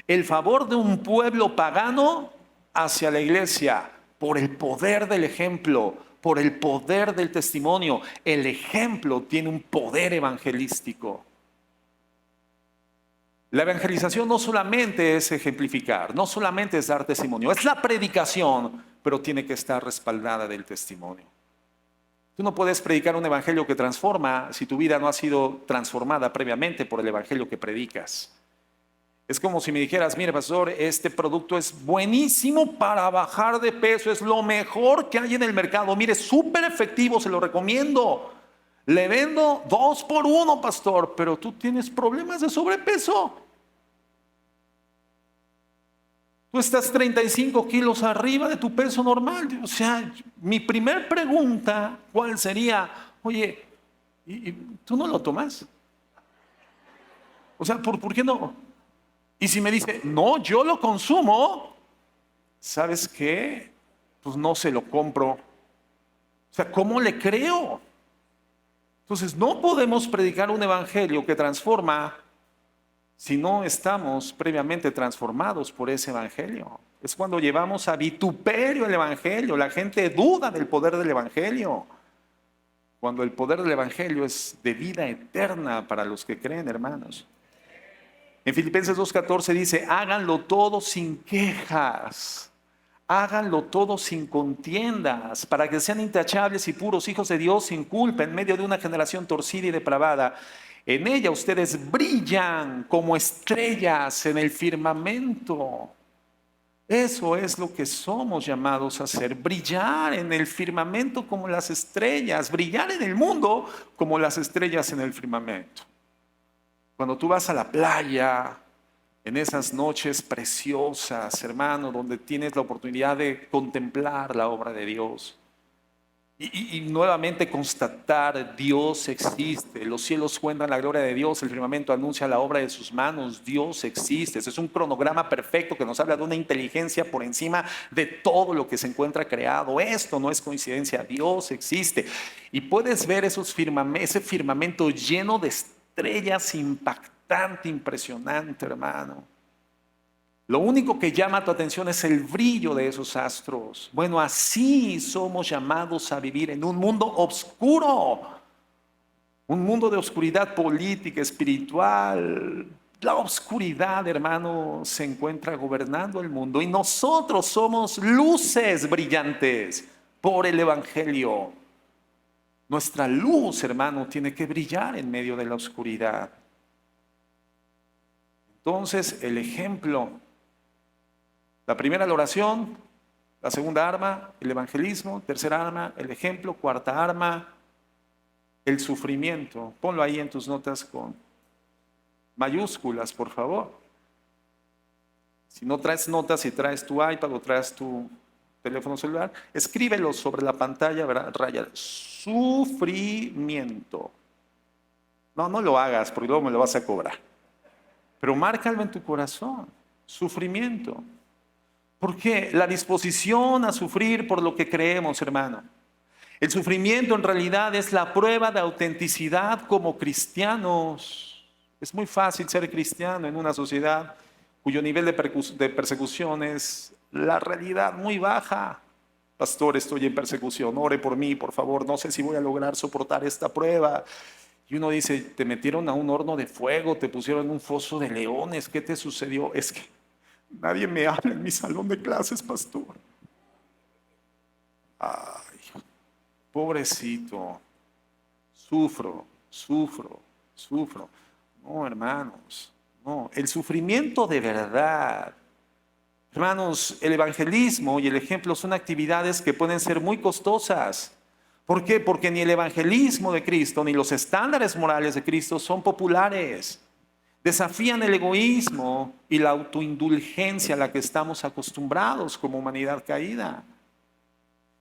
el favor de un pueblo pagano hacia la iglesia, por el poder del ejemplo, por el poder del testimonio. El ejemplo tiene un poder evangelístico. La evangelización no solamente es ejemplificar, no solamente es dar testimonio, es la predicación, pero tiene que estar respaldada del testimonio. Tú no puedes predicar un evangelio que transforma si tu vida no ha sido transformada previamente por el evangelio que predicas. Es como si me dijeras, mire pastor, este producto es buenísimo para bajar de peso, es lo mejor que hay en el mercado, mire, súper efectivo, se lo recomiendo. Le vendo 2 por 1, pastor, pero tú tienes problemas de sobrepeso. Tú estás 35 kilos arriba de tu peso normal. O sea, mi primer pregunta, ¿cuál sería? Oye, ¿y tú no lo tomas? O sea, ¿por qué no? Y si me dice, no, yo lo consumo, ¿sabes qué? Pues no se lo compro. O sea, ¿cómo le creo? Entonces, no podemos predicar un evangelio que transforma si no estamos previamente transformados por ese evangelio. Es cuando llevamos a vituperio el evangelio. La gente duda del poder del evangelio. Cuando el poder del evangelio es de vida eterna para los que creen, hermanos. En Filipenses 2:14 dice, háganlo todo sin quejas. Háganlo todo sin contiendas, para que sean intachables y puros hijos de Dios sin culpa en medio de una generación torcida y depravada. En ella ustedes brillan como estrellas en el firmamento. Eso es lo que somos llamados a hacer, brillar en el firmamento como las estrellas, brillar en el mundo como las estrellas en el firmamento. Cuando tú vas a la playa, en esas noches preciosas, hermano, donde tienes la oportunidad de contemplar la obra de Dios y nuevamente constatar, Dios existe, los cielos cuentan la gloria de Dios, el firmamento anuncia la obra de sus manos, Dios existe. Ese es un cronograma perfecto que nos habla de una inteligencia por encima de todo lo que se encuentra creado. Esto no es coincidencia, Dios existe. Y puedes ver ese firmamento lleno de estrellas, impactante, impresionante, hermano. Lo único que llama tu atención es el brillo de esos astros. Bueno, así somos llamados a vivir en un mundo oscuro, un mundo de oscuridad política, espiritual. La oscuridad, hermano, se encuentra gobernando el mundo y nosotros somos luces brillantes por el evangelio. Nuestra luz, hermano, tiene que brillar en medio de la oscuridad. Entonces, el ejemplo. La primera, la oración. La segunda arma, el evangelismo. Tercera arma, el ejemplo. Cuarta arma, el sufrimiento. Ponlo ahí en tus notas con mayúsculas, por favor. Si no traes notas, si traes tu iPad o traes tu teléfono celular, escríbelo sobre la pantalla, ¿verdad? Raya, sufrimiento. No lo hagas porque luego me lo vas a cobrar. Pero márcalo en tu corazón, sufrimiento. ¿Por qué? La disposición a sufrir por lo que creemos, hermano. El sufrimiento en realidad es la prueba de autenticidad como cristianos. Es muy fácil ser cristiano en una sociedad cuyo nivel de persecución es la realidad muy baja. Pastor, estoy en persecución, ore por mí, por favor, no sé si voy a lograr soportar esta prueba. Y uno dice, te metieron a un horno de fuego, te pusieron en un foso de leones, ¿qué te sucedió? Es que nadie me habla en mi salón de clases, pastor. Ay, pobrecito, sufro. No, hermanos, no, el sufrimiento de verdad. Hermanos, el evangelismo y el ejemplo son actividades que pueden ser muy costosas. ¿Por qué? Porque ni el evangelismo de Cristo ni los estándares morales de Cristo son populares. Desafían el egoísmo y la autoindulgencia a la que estamos acostumbrados como humanidad caída.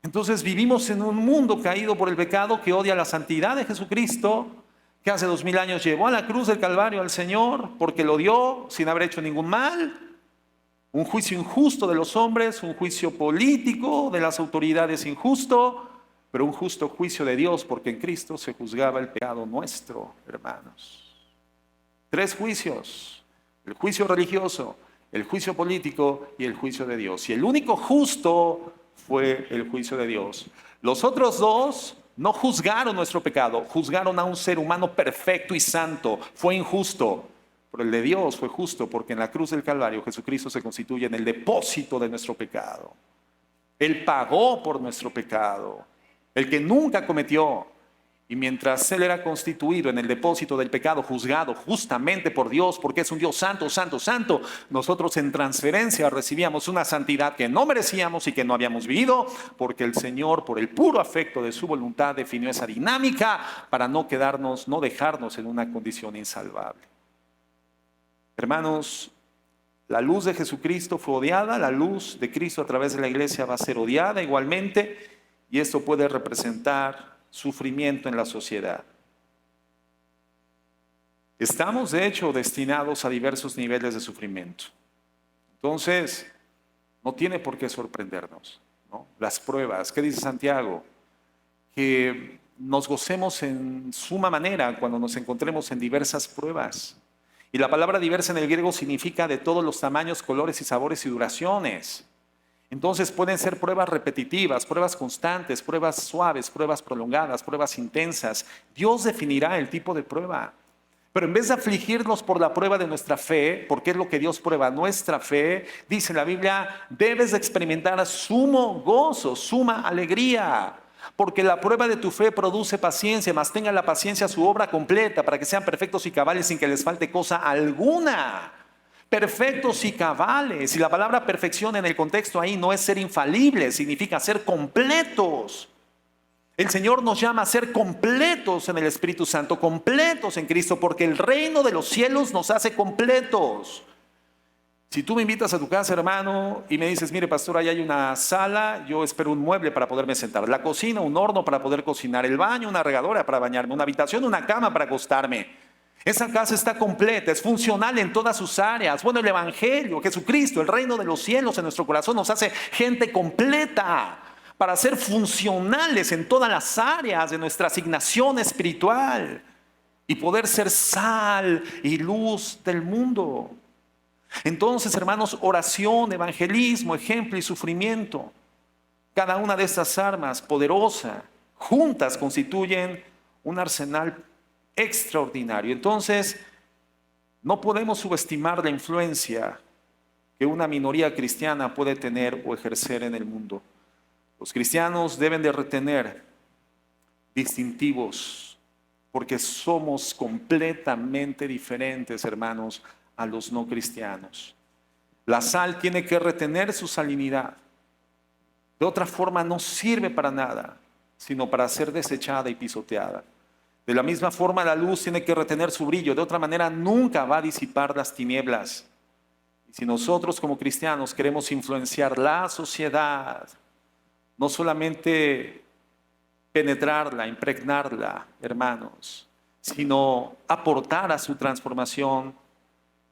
Entonces vivimos en un mundo caído por el pecado que odia la santidad de Jesucristo, que hace 2000 años llevó a la cruz del Calvario al Señor porque lo dio sin haber hecho ningún mal. Un juicio injusto de los hombres, un juicio político de las autoridades injusto, pero un justo juicio de Dios porque en Cristo se juzgaba el pecado nuestro, hermanos. 3 juicios: el juicio religioso, el juicio político y el juicio de Dios. Y el único justo fue el juicio de Dios. Los otros 2 no juzgaron nuestro pecado, juzgaron a un ser humano perfecto y santo. Fue injusto, pero el de Dios fue justo porque en la cruz del Calvario Jesucristo se constituye en el depósito de nuestro pecado. Él pagó por nuestro pecado, el que nunca cometió. Y mientras Él era constituido en el depósito del pecado, juzgado justamente por Dios, porque es un Dios santo, santo, santo, nosotros en transferencia recibíamos una santidad que no merecíamos y que no habíamos vivido, porque el Señor, por el puro afecto de su voluntad, definió esa dinámica para no dejarnos en una condición insalvable. Hermanos, La luz de Jesucristo fue odiada, la luz de Cristo a través de la iglesia va a ser odiada igualmente, y esto puede representar sufrimiento en la sociedad. Estamos de hecho destinados a diversos niveles de sufrimiento. Entonces, no tiene por qué sorprendernos, ¿no? Las pruebas, ¿qué dice Santiago? Que nos gocemos en suma manera cuando nos encontremos en diversas pruebas. Y la palabra diversa en el griego significa de todos los tamaños, colores y sabores y duraciones. Entonces pueden ser pruebas repetitivas, pruebas constantes, pruebas suaves, pruebas prolongadas, pruebas intensas. Dios definirá el tipo de prueba. Pero en vez de afligirnos por la prueba de nuestra fe, porque es lo que Dios prueba, nuestra fe, dice la Biblia, debes de experimentar sumo gozo, suma alegría. Porque la prueba de tu fe produce paciencia, mas tenga la paciencia su obra completa, para que sean perfectos y cabales sin que les falte cosa alguna. Perfectos y cabales. Y la palabra perfección en el contexto ahí no es ser infalibles, significa ser completos. El Señor nos llama a ser completos en el Espíritu Santo, completos en Cristo, porque el reino de los cielos nos hace completos. Si tú me invitas a tu casa, hermano, y me dices, mire, pastor, ahí hay una sala, yo espero un mueble para poderme sentar, la cocina, un horno para poder cocinar, el baño, una regadora para bañarme, una habitación, una cama para acostarme. Esa casa está completa, es funcional en todas sus áreas. Bueno, el Evangelio, Jesucristo, el reino de los cielos en nuestro corazón nos hace gente completa para ser funcionales en todas las áreas de nuestra asignación espiritual y poder ser sal y luz del mundo. Entonces, hermanos, oración, evangelismo, ejemplo y sufrimiento, cada una de estas armas poderosa, juntas constituyen un arsenal extraordinario. Entonces, no podemos subestimar la influencia que una minoría cristiana puede tener o ejercer en el mundo. Los cristianos deben de retener distintivos, porque somos completamente diferentes, hermanos, a los no cristianos. La sal tiene que retener su salinidad. De otra forma no sirve para nada, sino para ser desechada y pisoteada. De la misma forma la luz tiene que retener su brillo, de otra manera nunca va a disipar las tinieblas. Y si nosotros como cristianos queremos influenciar la sociedad, no solamente penetrarla, impregnarla, hermanos, sino aportar a su transformación,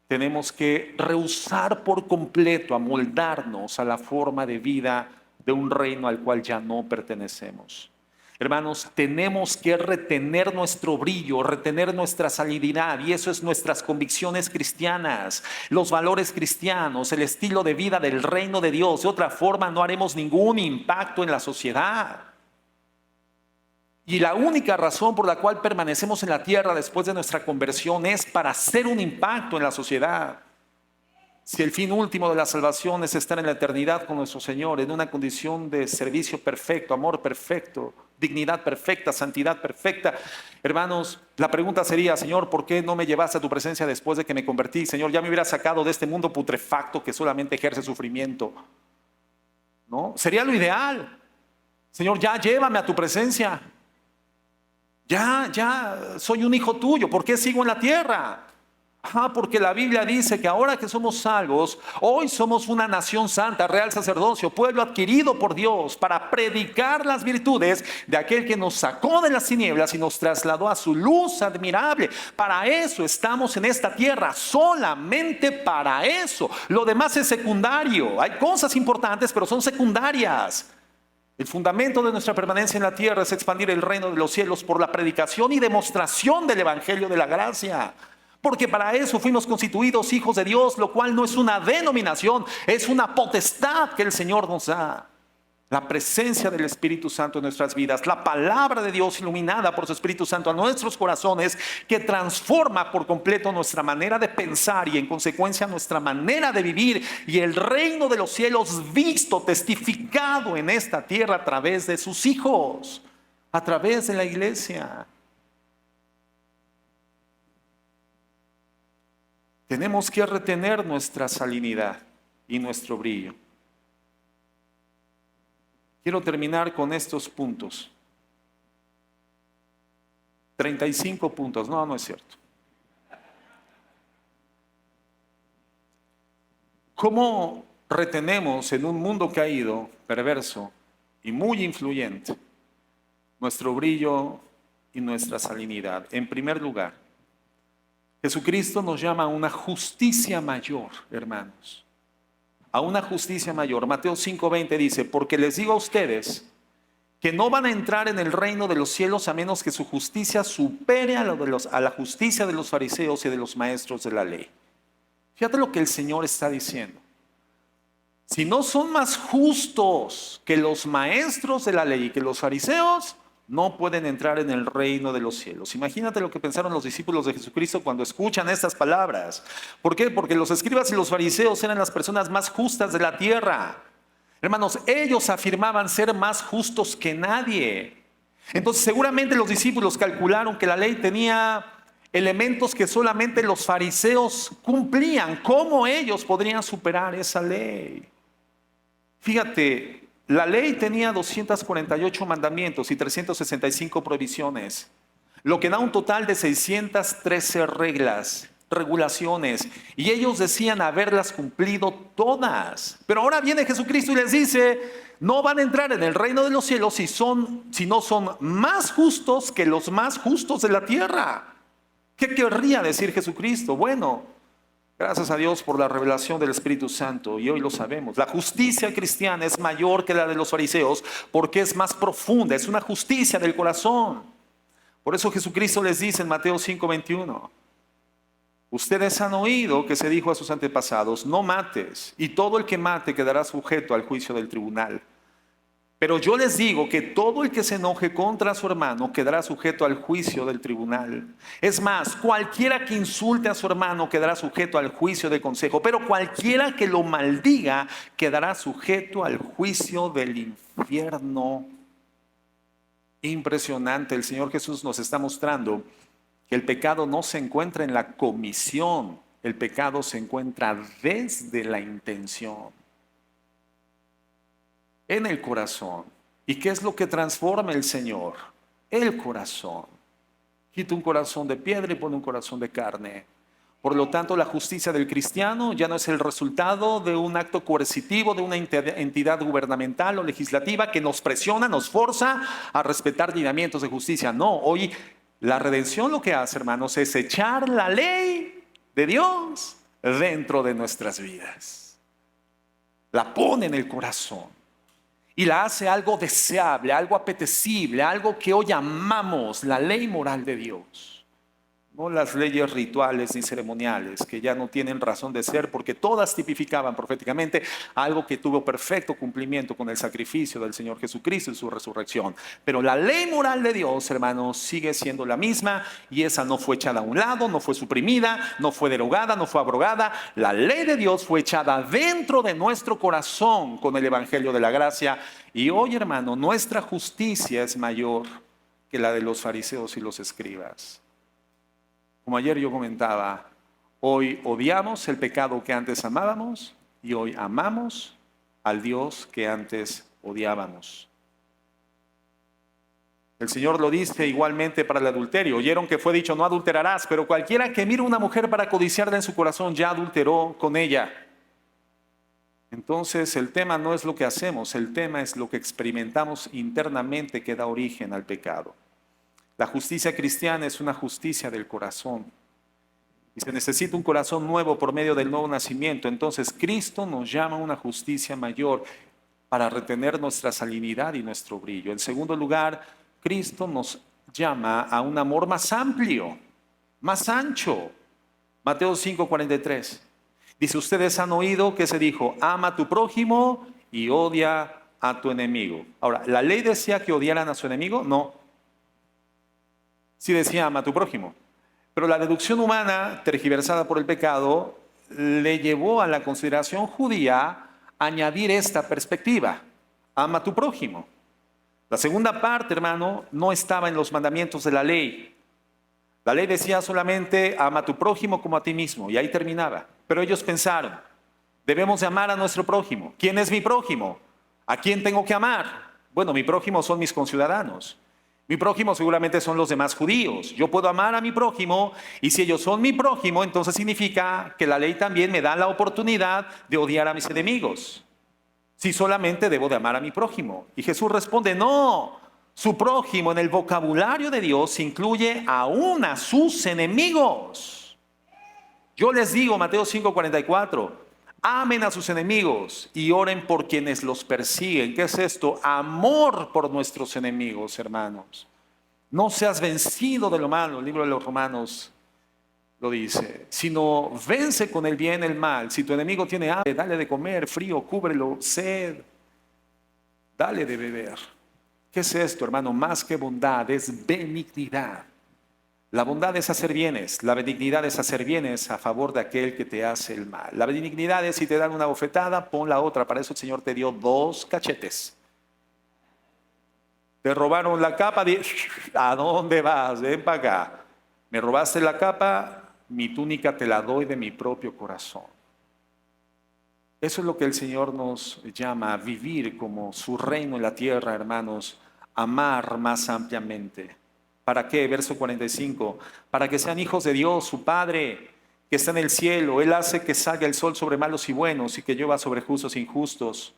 tenemos que rehusar por completo amoldarnos a la forma de vida de un reino al cual ya no pertenecemos. Hermanos, tenemos que retener nuestro brillo, retener nuestra salinidad, y eso es nuestras convicciones cristianas, los valores cristianos, el estilo de vida del reino de Dios. De otra forma no haremos ningún impacto en la sociedad. Y la única razón por la cual permanecemos en la tierra después de nuestra conversión es para hacer un impacto en la sociedad. Si el fin último de la salvación es estar en la eternidad con nuestro Señor, en una condición de servicio perfecto, amor perfecto, dignidad perfecta, santidad perfecta, hermanos, la pregunta sería, Señor, ¿por qué no me llevaste a tu presencia después de que me convertí? Señor, ya me hubiera sacado de este mundo putrefacto que solamente ejerce sufrimiento, ¿no? Sería lo ideal. Señor, ya llévame a tu presencia. Ya soy un hijo tuyo. ¿Por qué sigo en la tierra? Porque la Biblia dice que ahora que somos salvos, hoy somos una nación santa, real sacerdocio, pueblo adquirido por Dios para predicar las virtudes de aquel que nos sacó de las tinieblas y nos trasladó a su luz admirable. Para eso estamos en esta tierra, solamente para eso. Lo demás es secundario. Hay cosas importantes, pero son secundarias. El fundamento de nuestra permanencia en la tierra es expandir el reino de los cielos por la predicación y demostración del evangelio de la gracia. Porque para eso fuimos constituidos hijos de Dios, lo cual no es una denominación, es una potestad que el Señor nos da. La presencia del Espíritu Santo en nuestras vidas, la palabra de Dios iluminada por su Espíritu Santo a nuestros corazones, que transforma por completo nuestra manera de pensar y en consecuencia nuestra manera de vivir, y el reino de los cielos visto, testificado en esta tierra a través de sus hijos, a través de la iglesia. Tenemos que retener nuestra salinidad y nuestro brillo. Quiero terminar con estos puntos. 35 puntos. No es cierto. ¿Cómo retenemos en un mundo caído, perverso y muy influyente nuestro brillo y nuestra salinidad? En primer lugar, Jesucristo nos llama a una justicia mayor, hermanos. A una justicia mayor. Mateo 5:20 dice, porque les digo a ustedes que no van a entrar en el reino de los cielos a menos que su justicia supere a la justicia de los fariseos y de los maestros de la ley. Fíjate lo que el Señor está diciendo. Si no son más justos que los maestros de la ley y que los fariseos, no pueden entrar en el reino de los cielos. Imagínate lo que pensaron los discípulos de Jesucristo cuando escuchan estas palabras. ¿Por qué? Porque los escribas y los fariseos eran las personas más justas de la tierra. Hermanos, ellos afirmaban ser más justos que nadie. Entonces seguramente los discípulos calcularon que la ley tenía elementos que solamente los fariseos cumplían. ¿Cómo ellos podrían superar esa ley? Fíjate, la ley tenía 248 mandamientos y 365 prohibiciones, lo que da un total de 613 regulaciones, y ellos decían haberlas cumplido todas. Pero ahora viene Jesucristo y les dice, no van a entrar en el reino de los cielos si no son más justos que los más justos de la tierra. ¿Qué querría decir Jesucristo? Bueno, gracias a Dios por la revelación del Espíritu Santo, y hoy lo sabemos. La justicia cristiana es mayor que la de los fariseos porque es más profunda, es una justicia del corazón. Por eso Jesucristo les dice en Mateo 5:21, ustedes han oído que se dijo a sus antepasados, no mates, y todo el que mate quedará sujeto al juicio del tribunal. Pero yo les digo que todo el que se enoje contra su hermano quedará sujeto al juicio del tribunal. Es más, cualquiera que insulte a su hermano quedará sujeto al juicio del consejo, pero cualquiera que lo maldiga quedará sujeto al juicio del infierno. Impresionante, el Señor Jesús nos está mostrando que el pecado no se encuentra en la comisión, el pecado se encuentra desde la intención. En el corazón. ¿Y qué es lo que transforma el Señor? El corazón. Quita un corazón de piedra y pone un corazón de carne. Por lo tanto, la justicia del cristiano ya no es el resultado de un acto coercitivo de una entidad gubernamental o legislativa que nos presiona, nos forza a respetar lineamientos de justicia. No, hoy la redención lo que hace, hermanos, es echar la ley de Dios dentro de nuestras vidas. La pone en el corazón. Y la hace algo deseable, algo apetecible, algo que hoy amamos, la ley moral de Dios. No las leyes rituales ni ceremoniales, que ya no tienen razón de ser, porque todas tipificaban proféticamente algo que tuvo perfecto cumplimiento con el sacrificio del Señor Jesucristo y su resurrección. Pero la ley moral de Dios, hermanos, sigue siendo la misma, y esa no fue echada a un lado, no fue suprimida, no fue derogada, no fue abrogada. La ley de Dios fue echada dentro de nuestro corazón con el Evangelio de la gracia. Y hoy, hermano, nuestra justicia es mayor que la de los fariseos y los escribas. Como ayer yo comentaba, hoy odiamos el pecado que antes amábamos y hoy amamos al Dios que antes odiábamos. El Señor lo dice igualmente para el adulterio. Oyeron que fue dicho, no adulterarás, pero cualquiera que mire a una mujer para codiciarla en su corazón ya adulteró con ella. Entonces el tema no es lo que hacemos, el tema es lo que experimentamos internamente que da origen al pecado. La justicia cristiana es una justicia del corazón. Y se necesita un corazón nuevo por medio del nuevo nacimiento. Entonces Cristo nos llama a una justicia mayor para retener nuestra salinidad y nuestro brillo. En segundo lugar, Cristo nos llama a un amor más amplio, más ancho. Mateo 5:43. Dice, ustedes han oído que se dijo, ama a tu prójimo y odia a tu enemigo. Ahora, ¿la ley decía que odiaran a su enemigo? No. Sí decía, ama a tu prójimo. Pero la deducción humana, tergiversada por el pecado, le llevó a la consideración judía añadir esta perspectiva. Ama a tu prójimo. La segunda parte, hermano, no estaba en los mandamientos de la ley. La ley decía solamente, ama a tu prójimo como a ti mismo, y ahí terminaba. Pero ellos pensaron, debemos de amar a nuestro prójimo. ¿Quién es mi prójimo? ¿A quién tengo que amar? Bueno, mi prójimo son mis conciudadanos. Mi prójimo seguramente son los demás judíos. Yo puedo amar a mi prójimo y si ellos son mi prójimo, entonces significa que la ley también me da la oportunidad de odiar a mis enemigos. Si solamente debo de amar a mi prójimo. Y Jesús responde, no, su prójimo en el vocabulario de Dios incluye aún a sus enemigos. Yo les digo, Mateo 5:44, amen a sus enemigos y oren por quienes los persiguen. ¿Qué es esto? Amor por nuestros enemigos, hermanos. No seas vencido de lo malo, el libro de los Romanos lo dice, sino vence con el bien el mal. Si tu enemigo tiene hambre, dale de comer, frío, cúbrelo, sed, dale de beber. ¿Qué es esto, hermano? Más que bondad, es benignidad. La bondad es hacer bienes, la benignidad es hacer bienes a favor de aquel que te hace el mal. La benignidad es si te dan una bofetada, pon la otra. Para eso el Señor te dio 2 cachetes. Te robaron la capa, ¿a dónde vas? Ven para acá. Me robaste la capa, mi túnica te la doy de mi propio corazón. Eso es lo que el Señor nos llama a vivir como su reino en la tierra, hermanos. Amar más ampliamente. ¿Para qué? Verso 45. Para que sean hijos de Dios, su Padre, que está en el cielo. Él hace que salga el sol sobre malos y buenos y que llueva sobre justos e injustos.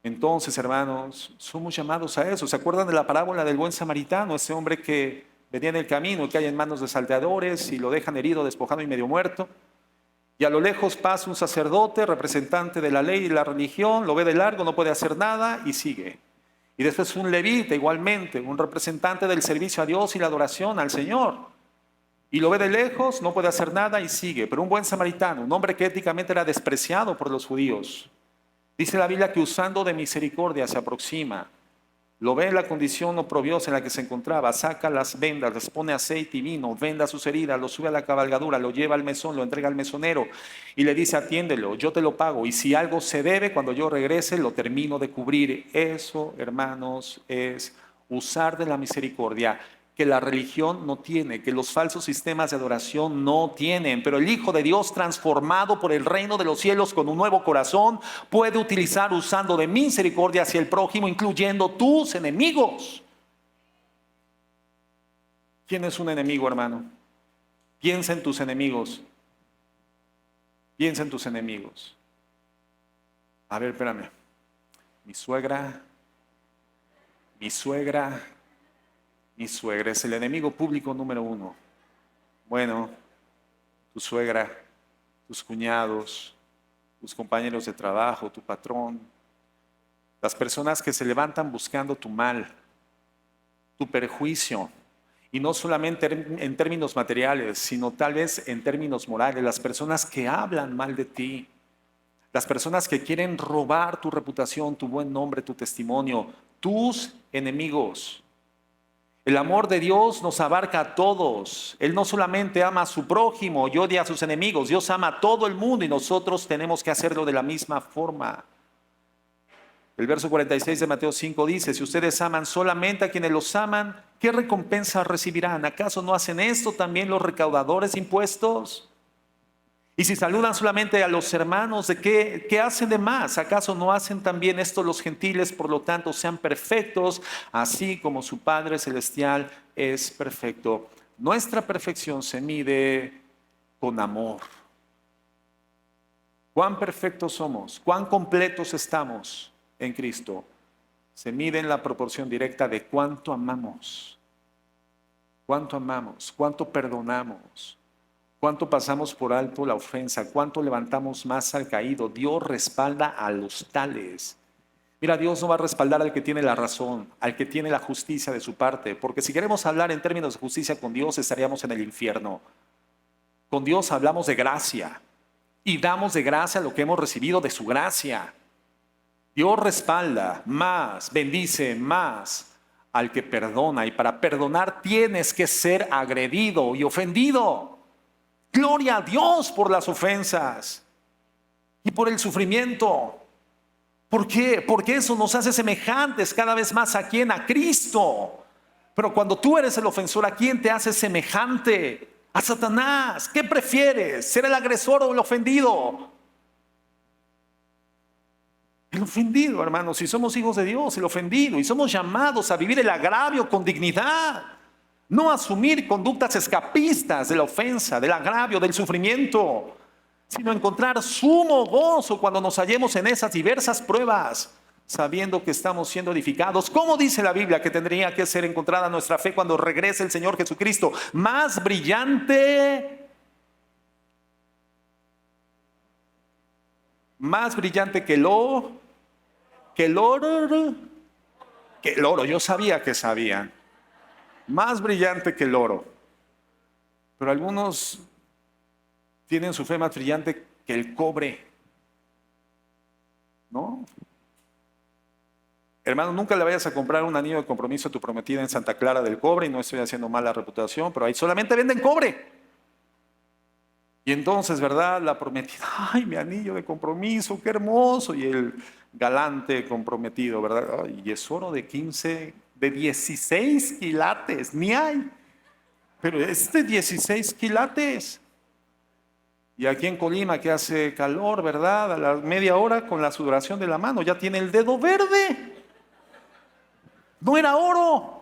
Entonces, hermanos, somos llamados a eso. ¿Se acuerdan de la parábola del buen samaritano? Ese hombre que venía en el camino y cae en manos de salteadores y lo dejan herido, despojado y medio muerto. Y a lo lejos pasa un sacerdote, representante de la ley y la religión, lo ve de largo, no puede hacer nada y sigue. Y después un levita igualmente, un representante del servicio a Dios y la adoración al Señor. Y lo ve de lejos, no puede hacer nada y sigue. Pero un buen samaritano, un hombre que éticamente era despreciado por los judíos. Dice la Biblia que usando de misericordia se aproxima. Lo ve en la condición oprobiosa en la que se encontraba, saca las vendas, les pone aceite y vino, venda sus heridas, lo sube a la cabalgadura, lo lleva al mesón, lo entrega al mesonero y le dice, atiéndelo, yo te lo pago y si algo se debe, cuando yo regrese lo termino de cubrir. Eso, hermanos, es usar de la misericordia que la religión no tiene, que los falsos sistemas de adoración no tienen, pero el Hijo de Dios transformado por el reino de los cielos con un nuevo corazón puede utilizar usando de misericordia hacia el prójimo, incluyendo tus enemigos. ¿Quién es un enemigo, hermano? Piensa en tus enemigos. Piensa en tus enemigos. A ver, espérame. Mi suegra es el enemigo público número 1. Bueno, tu suegra, tus cuñados, tus compañeros de trabajo, tu patrón, las personas que se levantan buscando tu mal, tu perjuicio, y no solamente en términos materiales, sino tal vez en términos morales, las personas que hablan mal de ti, las personas que quieren robar tu reputación, tu buen nombre, tu testimonio, tus enemigos. El amor de Dios nos abarca a todos. Él no solamente ama a su prójimo y odia a sus enemigos. Dios ama a todo el mundo y nosotros tenemos que hacerlo de la misma forma. El verso 46 de Mateo 5 dice, si ustedes aman solamente a quienes los aman, ¿qué recompensa recibirán? ¿Acaso no hacen esto también los recaudadores de impuestos? Y si saludan solamente a los hermanos, ¿de qué hacen de más? ¿Acaso no hacen también esto los gentiles? Por lo tanto, sean perfectos, así como su Padre Celestial es perfecto. Nuestra perfección se mide con amor. ¿Cuán perfectos somos? ¿Cuán completos estamos en Cristo? Se mide en la proporción directa de cuánto amamos. ¿Cuánto amamos? ¿Cuánto perdonamos? ¿Cuánto pasamos por alto la ofensa? ¿Cuánto levantamos más al caído? Dios respalda a los tales. Mira, Dios no va a respaldar al que tiene la razón, al que tiene la justicia de su parte, porque si queremos hablar en términos de justicia con Dios, estaríamos en el infierno. Con Dios hablamos de gracia y damos de gracia lo que hemos recibido de su gracia. Dios respalda más, bendice más al que perdona, y para perdonar tienes que ser agredido y ofendido. Gloria a Dios por las ofensas y por el sufrimiento. ¿Por qué? Porque eso nos hace semejantes cada vez más a quién, a Cristo. Pero cuando tú eres el ofensor, ¿a quién te hace semejante? A Satanás. ¿Qué prefieres? ¿Ser el agresor o el ofendido? El ofendido, hermanos, si somos hijos de Dios, el ofendido, y somos llamados a vivir el agravio con dignidad, no asumir conductas escapistas de la ofensa, del agravio, del sufrimiento, sino encontrar sumo gozo cuando nos hallemos en esas diversas pruebas, sabiendo que estamos siendo edificados. ¿Cómo dice la Biblia que tendría que ser encontrada nuestra fe cuando regrese el Señor Jesucristo? Más brillante que el oro. Yo sabía que sabían. Más brillante que el oro. Pero algunos tienen su fe más brillante que el cobre. ¿No? Hermano, nunca le vayas a comprar un anillo de compromiso a tu prometida en Santa Clara del Cobre, y no estoy haciendo mala reputación, pero ahí solamente venden cobre. Y entonces, ¿verdad? La prometida, ay, mi anillo de compromiso, qué hermoso. Y el galante comprometido, ¿verdad? Ay, y es oro de 16 quilates, ni hay. Pero es de 16 quilates. Y aquí en Colima, que hace calor, ¿verdad? A la media hora, con la sudoración de la mano, ya tiene el dedo verde. No era oro.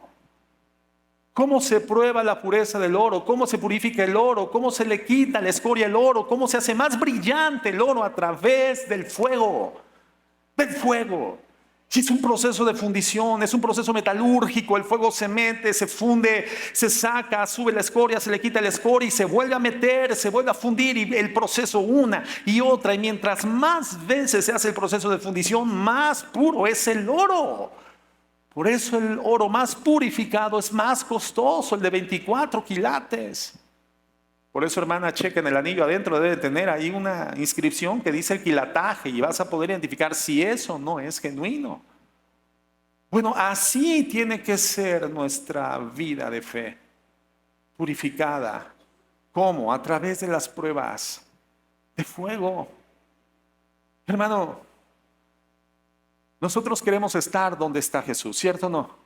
¿Cómo se prueba la pureza del oro? ¿Cómo se purifica el oro? ¿Cómo se le quita la escoria al oro? ¿Cómo se hace más brillante el oro? A través del fuego. Del fuego. Es un proceso de fundición, es un proceso metalúrgico. El fuego se mete, se funde, se saca, sube la escoria, se le quita la escoria y se vuelve a meter, se vuelve a fundir, y el proceso una y otra. Y mientras más veces se hace el proceso de fundición, más puro es el oro. Por eso el oro más purificado es más costoso, el de 24 quilates. Por eso, hermana, chequen el anillo adentro, debe tener ahí una inscripción que dice el quilataje, y vas a poder identificar si eso no es genuino. Bueno, así tiene que ser nuestra vida de fe, purificada. ¿Cómo? A través de las pruebas de fuego. Hermano, nosotros queremos estar donde está Jesús, ¿cierto o no?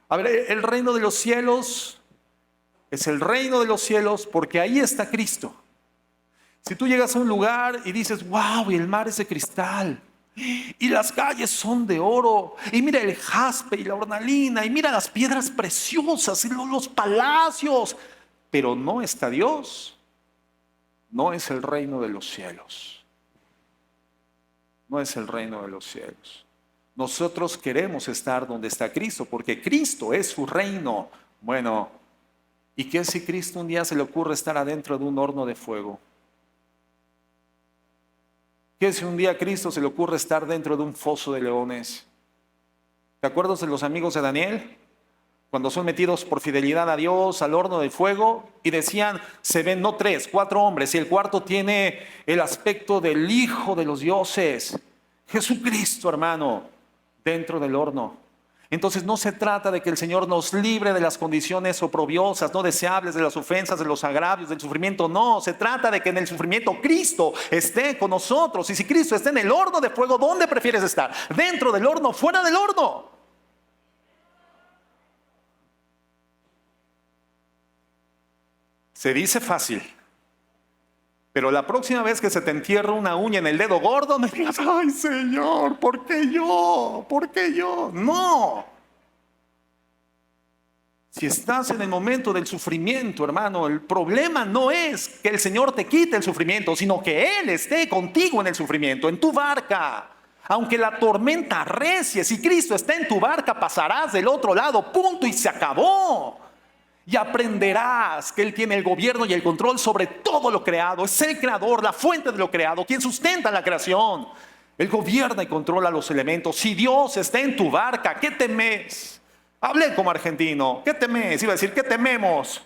A ver, el reino de los cielos es el reino de los cielos porque ahí está Cristo. Si tú llegas a un lugar y dices, wow, y el mar es de cristal, y las calles son de oro, y mira el jaspe y la ornalina, y mira las piedras preciosas, y los palacios, pero no está Dios, no es el reino de los cielos. No es el reino de los cielos. Nosotros queremos estar donde está Cristo, porque Cristo es su reino. Bueno, ¿y qué si Cristo un día se le ocurre estar adentro de un horno de fuego? ¿Qué si un día a Cristo se le ocurre estar dentro de un foso de leones? ¿Te acuerdas de los amigos de Daniel? Cuando son metidos por fidelidad a Dios al horno de fuego, y decían, se ven no 3, 4 hombres, y el cuarto tiene el aspecto del Hijo de los dioses, Jesucristo, hermano, dentro del horno. Entonces no se trata de que el Señor nos libre de las condiciones oprobiosas, no deseables, de las ofensas, de los agravios, del sufrimiento. No, se trata de que en el sufrimiento Cristo esté con nosotros. Y si Cristo está en el horno de fuego, ¿dónde prefieres estar? ¿Dentro del horno, fuera del horno? Se dice fácil, pero la próxima vez que se te entierre una uña en el dedo gordo, me digas, ay Señor, ¿por qué yo? ¿Por qué yo? No. Si estás en el momento del sufrimiento, hermano, el problema no es que el Señor te quite el sufrimiento, sino que Él esté contigo en el sufrimiento, en tu barca. Aunque la tormenta arrecie, si Cristo está en tu barca, pasarás del otro lado, punto, y se acabó. Y aprenderás que Él tiene el gobierno y el control sobre todo lo creado. Es el creador, la fuente de lo creado, quien sustenta la creación. Él gobierna y controla los elementos. Si Dios está en tu barca, ¿qué temes? Hablé como argentino. ¿Qué temes? Iba a decir, ¿qué tememos?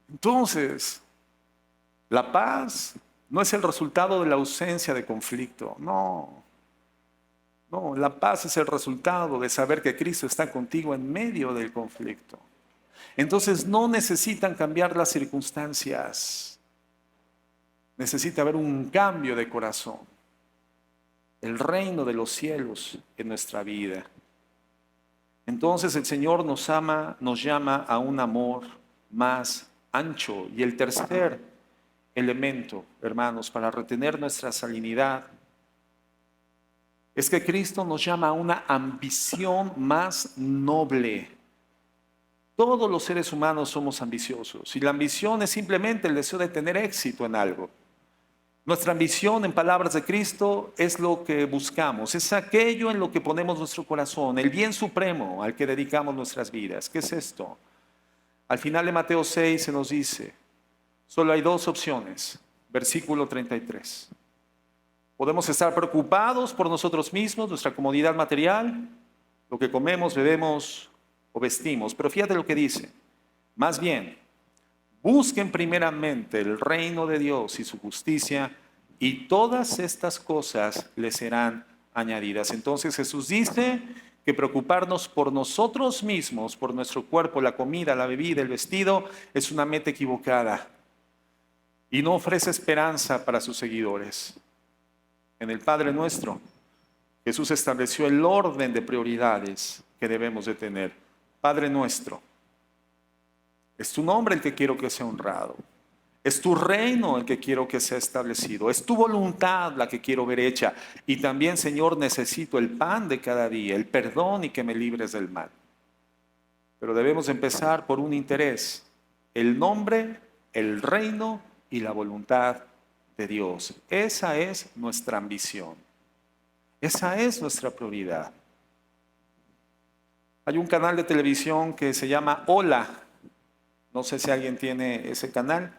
Entonces, la paz no es el resultado de la ausencia de conflicto. No. No, la paz es el resultado de saber que Cristo está contigo en medio del conflicto. Entonces no necesitan cambiar las circunstancias. Necesita haber un cambio de corazón. El reino de los cielos en nuestra vida. Entonces el Señor nos ama, nos llama a un amor más ancho. Y el tercer elemento, hermanos, para retener nuestra salinidad, es que Cristo nos llama a una ambición más noble. Todos los seres humanos somos ambiciosos y la ambición es simplemente el deseo de tener éxito en algo. Nuestra ambición, en palabras de Cristo, es lo que buscamos, es aquello en lo que ponemos nuestro corazón, el bien supremo al que dedicamos nuestras vidas. ¿Qué es esto? Al final de Mateo 6 se nos dice, solo hay dos opciones, versículo 33. Podemos estar preocupados por nosotros mismos, nuestra comodidad material, lo que comemos, bebemos o vestimos. Pero fíjate lo que dice. Más bien, busquen primeramente el reino de Dios y su justicia, y todas estas cosas les serán añadidas. Entonces Jesús dice que preocuparnos por nosotros mismos, por nuestro cuerpo, la comida, la bebida, el vestido, es una meta equivocada y no ofrece esperanza para sus seguidores. En el Padre Nuestro, Jesús estableció el orden de prioridades que debemos de tener. Padre Nuestro, es tu nombre el que quiero que sea honrado. Es tu reino el que quiero que sea establecido. Es tu voluntad la que quiero ver hecha. Y también, Señor, necesito el pan de cada día, el perdón y que me libres del mal. Pero debemos empezar por un interés: el nombre, el reino y la voluntad de Dios. Esa es nuestra ambición. Esa es nuestra prioridad. Hay un canal de televisión que se llama Hola. No sé si alguien tiene ese canal.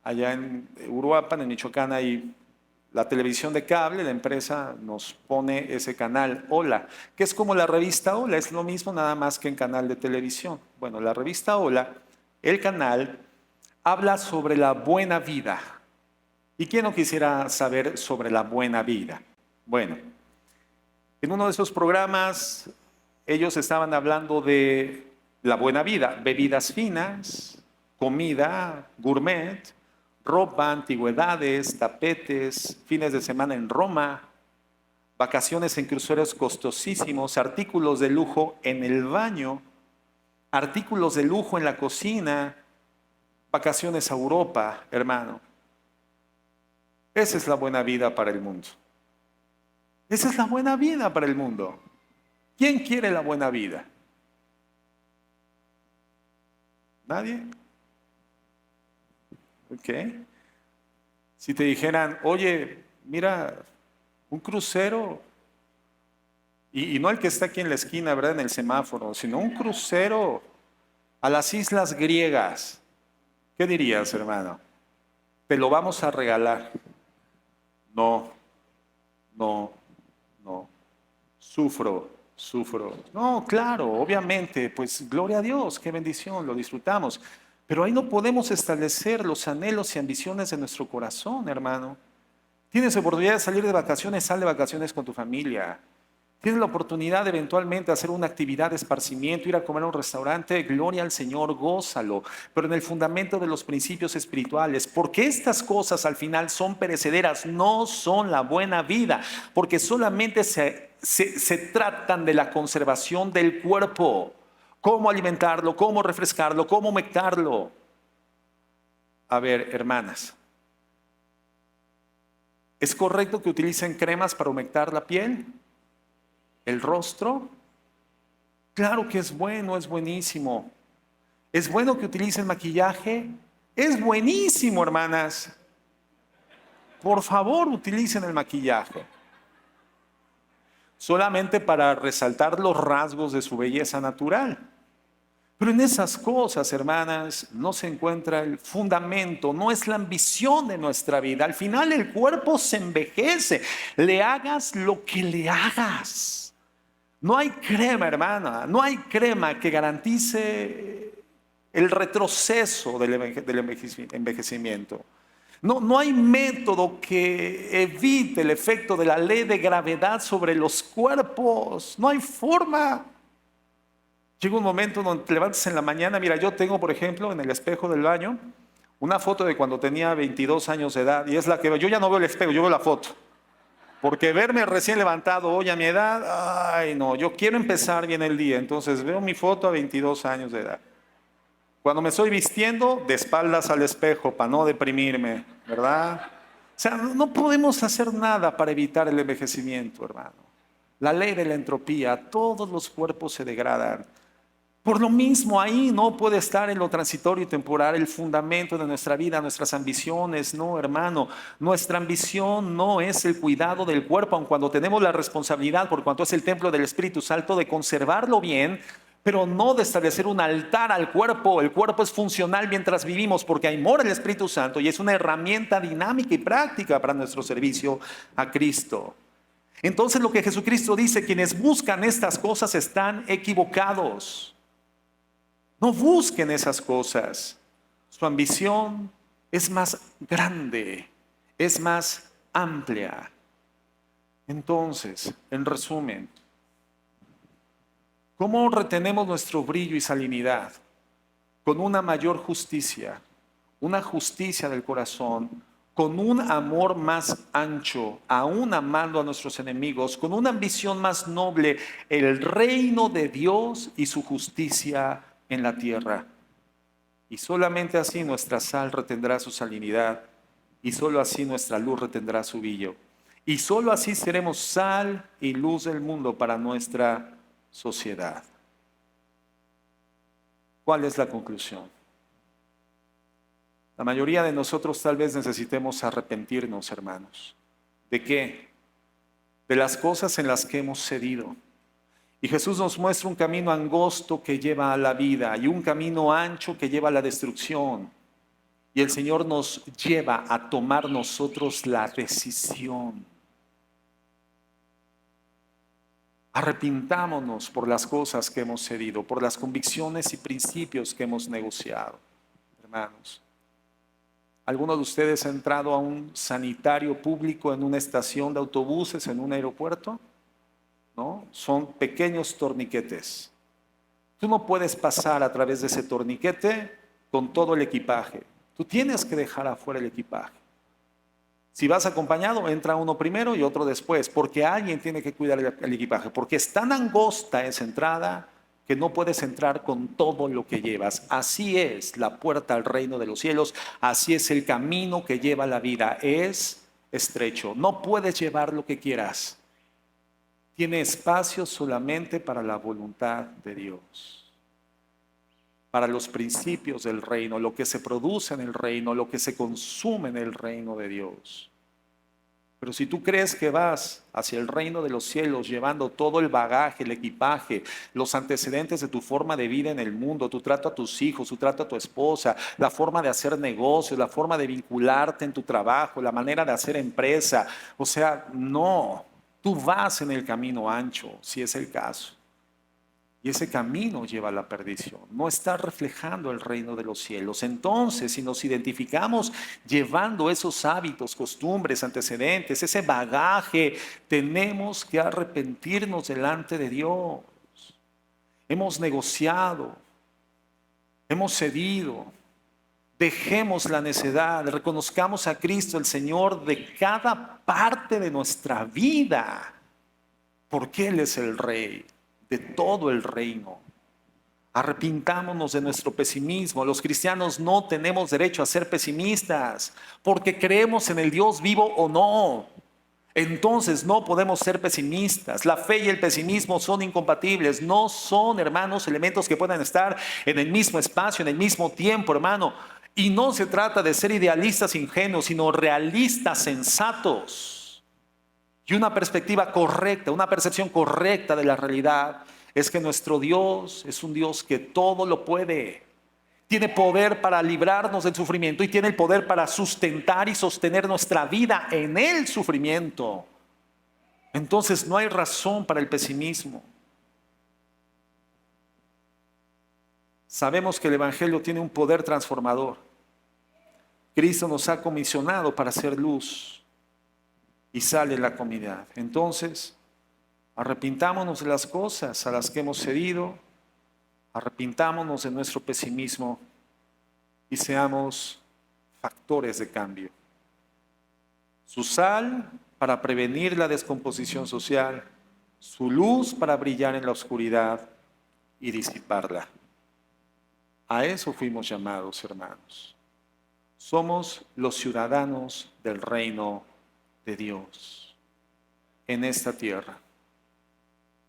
Allá en Uruapan, en Michoacán, hay la televisión de cable, la empresa nos pone ese canal Hola, que es como la revista Hola, es lo mismo nada más que en canal de televisión. Bueno, la revista Hola, el canal, habla sobre la buena vida. ¿Y quién no quisiera saber sobre la buena vida? Bueno, en uno de esos programas ellos estaban hablando de la buena vida, bebidas finas, comida, gourmet, ropa, antigüedades, tapetes, fines de semana en Roma, vacaciones en cruceros costosísimos, artículos de lujo en el baño, artículos de lujo en la cocina, vacaciones a Europa, hermano. Esa es la buena vida para el mundo. Esa es la buena vida para el mundo. ¿Quién quiere la buena vida? ¿Nadie? Ok. Si te dijeran, oye, mira, un crucero, y no el que está aquí en la esquina, ¿verdad? En el semáforo, sino un crucero a las islas griegas, ¿qué dirías, hermano? Te lo vamos a regalar. No, no, no. Sufro. No, claro, obviamente, pues gloria a Dios, qué bendición, lo disfrutamos. Pero ahí no podemos establecer los anhelos y ambiciones de nuestro corazón, hermano. Tienes oportunidad de salir de vacaciones, sal de vacaciones con tu familia. Tienes la oportunidad de eventualmente hacer una actividad de esparcimiento, ir a comer a un restaurante, gloria al Señor, gózalo. Pero en el fundamento de los principios espirituales, porque estas cosas al final son perecederas, no son la buena vida, porque solamente se tratan de la conservación del cuerpo. Cómo alimentarlo, cómo refrescarlo, cómo humectarlo. A ver, hermanas, ¿es correcto que utilicen cremas para humectar la piel? ¿El rostro? Claro que es bueno, es buenísimo. ¿Es bueno que utilicen maquillaje? Es buenísimo, hermanas. Por favor, utilicen el maquillaje. Solamente para resaltar los rasgos de su belleza natural. Pero en esas cosas, hermanas, no se encuentra el fundamento, no es la ambición de nuestra vida. Al final el cuerpo se envejece, le hagas lo que le hagas. No hay crema, hermana, no hay crema que garantice el retroceso del envejecimiento. No hay método que evite el efecto de la ley de gravedad sobre los cuerpos. No hay forma. Llega un momento donde te levantas en la mañana. Mira, yo tengo, por ejemplo, en el espejo del baño, una foto de cuando tenía 22 años de edad. Y es la que yo ya no veo el espejo, yo veo la foto. Porque verme recién levantado hoy a mi edad, ay no, yo quiero empezar bien el día. Entonces veo mi foto a 22 años de edad. Cuando me estoy vistiendo, de espaldas al espejo para no deprimirme, ¿verdad? O sea, no podemos hacer nada para evitar el envejecimiento, hermano. La ley de la entropía, todos los cuerpos se degradan. Por lo mismo, ahí no puede estar en lo transitorio y temporal el fundamento de nuestra vida, nuestras ambiciones. No, hermano, nuestra ambición no es el cuidado del cuerpo, aun cuando tenemos la responsabilidad, por cuanto es el templo del Espíritu Santo, de conservarlo bien, pero no de establecer un altar al cuerpo. El cuerpo es funcional mientras vivimos, porque ahí mora el Espíritu Santo y es una herramienta dinámica y práctica para nuestro servicio a Cristo. Entonces, lo que Jesucristo dice, quienes buscan estas cosas están equivocados. No busquen esas cosas. Su ambición es más grande, es más amplia. Entonces, en resumen, ¿cómo retenemos nuestro brillo y salinidad? Con una mayor justicia, una justicia del corazón, con un amor más ancho, aún amando a nuestros enemigos, con una ambición más noble, el reino de Dios y su justicia en la tierra. Y solamente así nuestra sal retendrá su salinidad, y solo así nuestra luz retendrá su brillo. Y solo así seremos sal y luz del mundo para nuestra sociedad. ¿Cuál es la conclusión? La mayoría de nosotros tal vez necesitemos arrepentirnos, hermanos. ¿De qué? De las cosas en las que hemos cedido. Y Jesús nos muestra un camino angosto que lleva a la vida y un camino ancho que lleva a la destrucción. Y el Señor nos lleva a tomar nosotros la decisión. Arrepintámonos por las cosas que hemos cedido, por las convicciones y principios que hemos negociado, hermanos. ¿Alguno de ustedes ha entrado a un sanitario público en una estación de autobuses, en un aeropuerto? ¿No? Son pequeños torniquetes. Tú no puedes pasar a través de ese torniquete con todo el equipaje. Tú tienes que dejar afuera el equipaje. Si vas acompañado, entra uno primero y otro después, porque alguien tiene que cuidar el equipaje, porque es tan angosta esa entrada que no puedes entrar con todo lo que llevas. Así es la puerta al reino de los cielos, así es el camino que lleva la vida, es estrecho. No puedes llevar lo que quieras. Tiene espacio solamente para la voluntad de Dios, para los principios del reino, lo que se produce en el reino, lo que se consume en el reino de Dios. Pero si tú crees que vas hacia el reino de los cielos llevando todo el bagaje, el equipaje, los antecedentes de tu forma de vida en el mundo, tu trato a tus hijos, tu trato a tu esposa, la forma de hacer negocios, la forma de vincularte en tu trabajo, la manera de hacer empresa, o sea, no. Tú vas en el camino ancho, si es el caso. Y ese camino lleva a la perdición. No está reflejando el reino de los cielos. Entonces, si nos identificamos llevando esos hábitos, costumbres, antecedentes, ese bagaje, tenemos que arrepentirnos delante de Dios. Hemos negociado, hemos cedido. Dejemos la necedad, reconozcamos a Cristo, el Señor, de cada parte de nuestra vida, porque Él es el Rey de todo el reino. Arrepintámonos de nuestro pesimismo. Los cristianos no tenemos derecho a ser pesimistas, porque creemos en el Dios vivo o no. Entonces no podemos ser pesimistas. La fe y el pesimismo son incompatibles. No son, hermanos, elementos que puedan estar en el mismo espacio, en el mismo tiempo, hermano. Y no se trata de ser idealistas ingenuos, sino realistas sensatos. Y una perspectiva correcta, una percepción correcta de la realidad es que nuestro Dios es un Dios que todo lo puede. Tiene poder para librarnos del sufrimiento y tiene el poder para sustentar y sostener nuestra vida en el sufrimiento. Entonces no hay razón para el pesimismo. Sabemos que el Evangelio tiene un poder transformador. Cristo nos ha comisionado para hacer luz y sal en la comunidad. Entonces, arrepintámonos de las cosas a las que hemos cedido, arrepintámonos de nuestro pesimismo y seamos factores de cambio. Su sal para prevenir la descomposición social, su luz para brillar en la oscuridad y disiparla. A eso fuimos llamados, hermanos. Somos los ciudadanos del reino de Dios en esta tierra.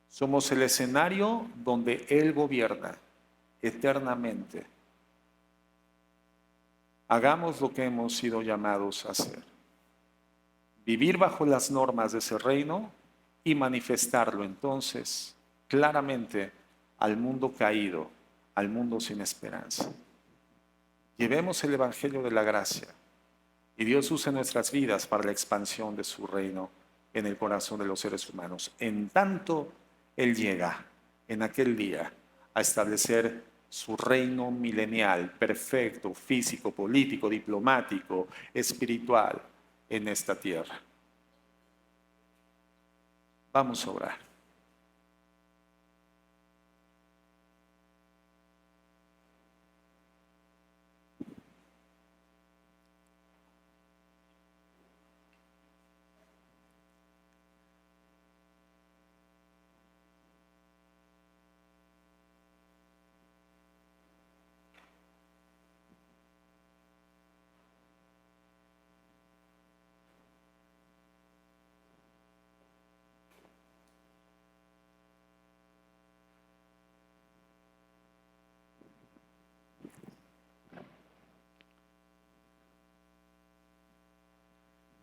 Somos el escenario donde Él gobierna eternamente. Hagamos lo que hemos sido llamados a hacer. Vivir bajo las normas de ese reino y manifestarlo entonces claramente al mundo caído, al mundo sin esperanza. Llevemos el Evangelio de la gracia y Dios use nuestras vidas para la expansión de su reino en el corazón de los seres humanos. En tanto Él llega en aquel día a establecer su reino milenial, perfecto, físico, político, diplomático, espiritual en esta tierra. Vamos a orar.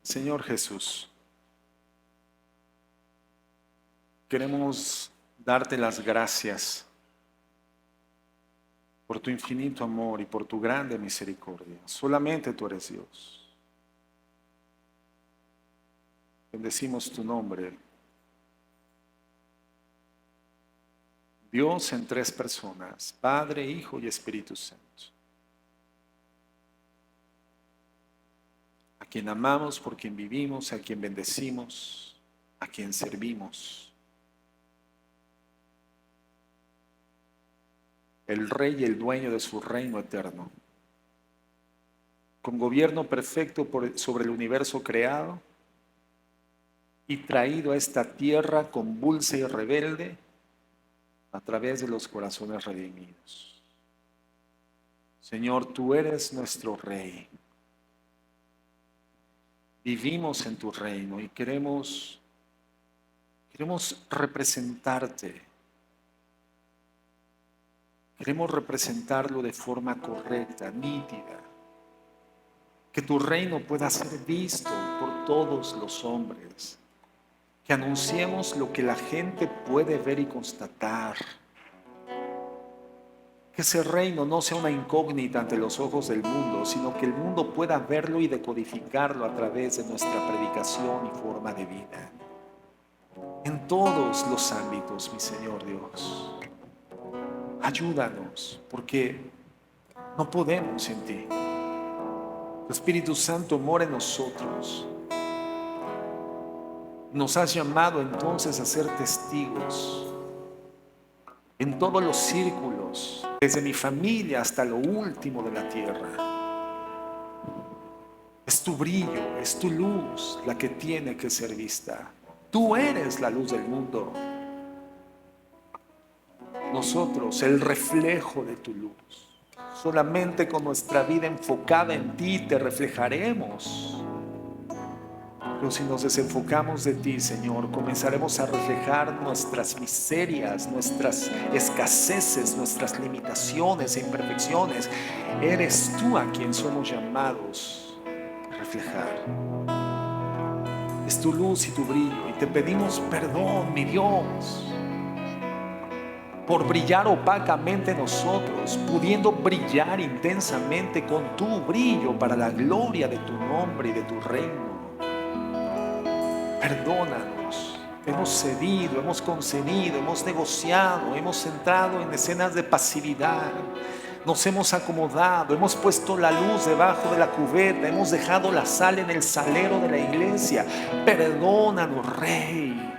Señor Jesús, queremos darte las gracias por tu infinito amor y por tu grande misericordia. Solamente tú eres Dios. Bendecimos tu nombre. Dios en tres personas, Padre, Hijo y Espíritu Santo. A quien amamos, por quien vivimos, a quien bendecimos, a quien servimos. El Rey y el dueño de su reino eterno, con gobierno perfecto sobre el universo creado y traído a esta tierra convulsa y rebelde a través de los corazones redimidos. Señor, tú eres nuestro Rey. Vivimos en tu reino y queremos representarte. Queremos representarlo de forma correcta, nítida. Que tu reino pueda ser visto por todos los hombres. Que anunciemos lo que la gente puede ver y constatar. Que ese reino no sea una incógnita ante los ojos del mundo, sino que el mundo pueda verlo y decodificarlo a través de nuestra predicación y forma de vida. En todos los ámbitos, mi Señor Dios. Ayúdanos, porque no podemos sin ti. Tu Espíritu Santo mora en nosotros. Nos has llamado entonces a ser testigos en todos los círculos, desde mi familia hasta lo último de la tierra. Es tu brillo, es tu luz la que tiene que ser vista. Tú eres la luz del mundo. Nosotros, el reflejo de tu luz. Solamente con nuestra vida enfocada en ti te reflejaremos. Pero si nos desenfocamos de ti, Señor, comenzaremos a reflejar nuestras miserias, nuestras escaseces, nuestras limitaciones e imperfecciones. Eres tú a quien somos llamados a reflejar. Es tu luz y tu brillo. Y te pedimos perdón, mi Dios, por brillar opacamente nosotros, pudiendo brillar intensamente con tu brillo para la gloria de tu nombre y de tu reino. Perdónanos, hemos cedido, hemos concedido, hemos negociado, hemos entrado en escenas de pasividad, nos hemos acomodado, hemos puesto la luz debajo de la cubeta, hemos dejado la sal en el salero de la iglesia. Perdónanos, Rey,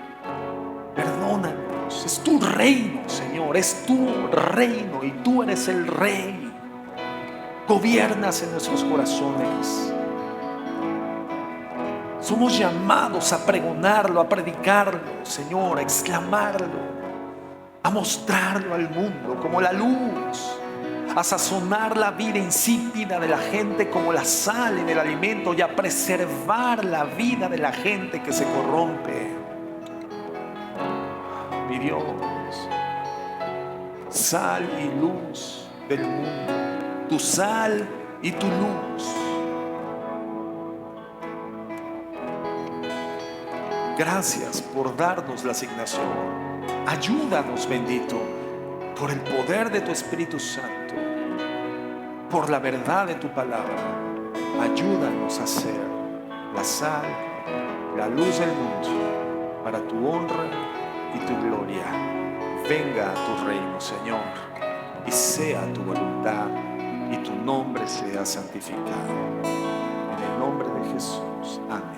perdónanos. Es tu reino, Señor, es tu reino y tú eres el Rey. Gobiernas en nuestros corazones. Somos llamados a pregonarlo, a predicarlo, Señor, a exclamarlo, a mostrarlo al mundo como la luz, a sazonar la vida insípida de la gente como la sal en el alimento y a preservar la vida de la gente que se corrompe. Mi Dios, sal y luz del mundo, tu sal y tu luz. Gracias por darnos la asignación. Ayúdanos, bendito, por el poder de tu Espíritu Santo, por la verdad de tu palabra. Ayúdanos a ser la sal, la luz del mundo, para tu honra y tu gloria. Venga a tu reino, Señor, y sea tu voluntad y tu nombre sea santificado. En el nombre de Jesús. Amén.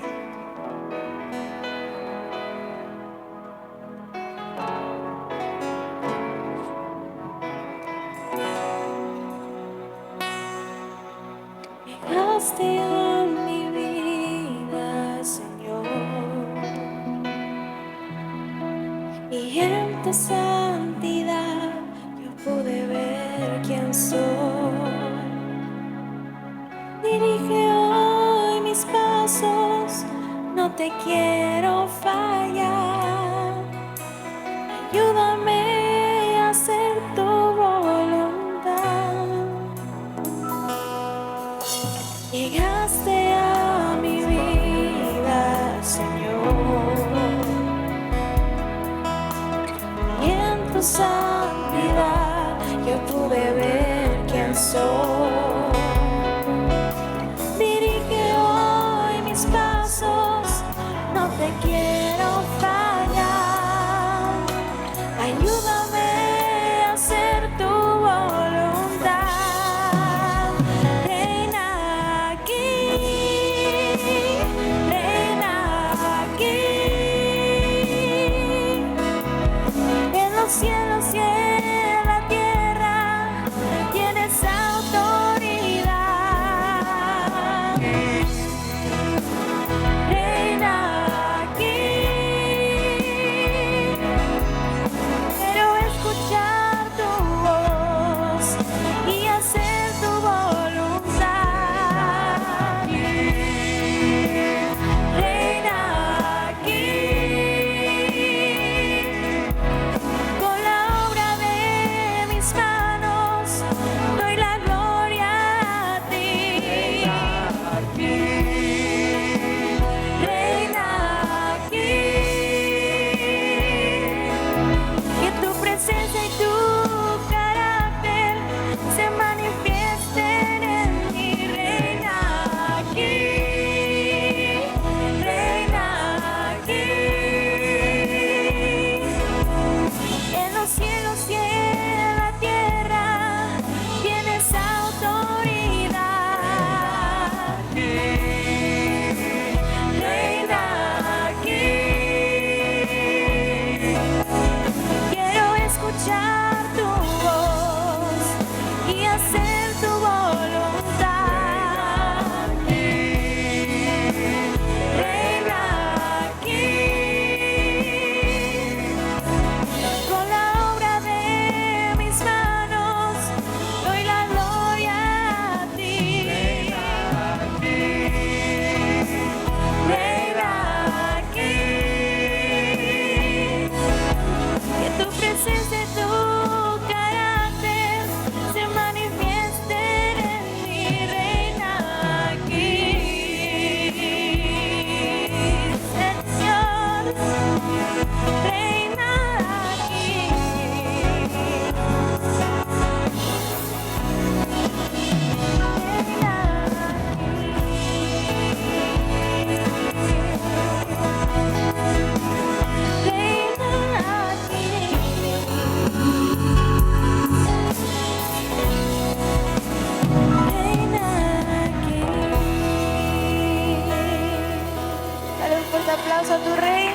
Llegaste a mi vida, Señor, y en tu santidad yo pude ver quién soy. Dirige hoy mis pasos, no te quiero fallar. Ayúdame a hacer tu voluntad. Llegaste a mi vida, Señor, y en tu santidad yo pude ver quién soy. Dirige hoy mis pasos, no te quiero fallar. Ayúdame a hacer tu voluntad. Reina aquí, en los cielos y en la tierra tienes autoridad. Reina aquí, quiero escuchar tu voz y hacer tu voluntad. Reina aquí, con la obra de mis manos doy la gloria a ti. Reina aquí, que tu presencia y tu carácter se manifiesten en mí. Reina aquí, en los cielos y en la tierra tienes autoridad. Reina aquí, quiero escuchar tu voz y hacer tu voluntad. Reina aquí, con la obra de mis manos doy la gloria a ti. Reina aquí, que tu presencia y tu carácter se manifiesten en mí. Reina aquí, Señor. Reina aquí, Dale un fuerte aplauso a tu Rey.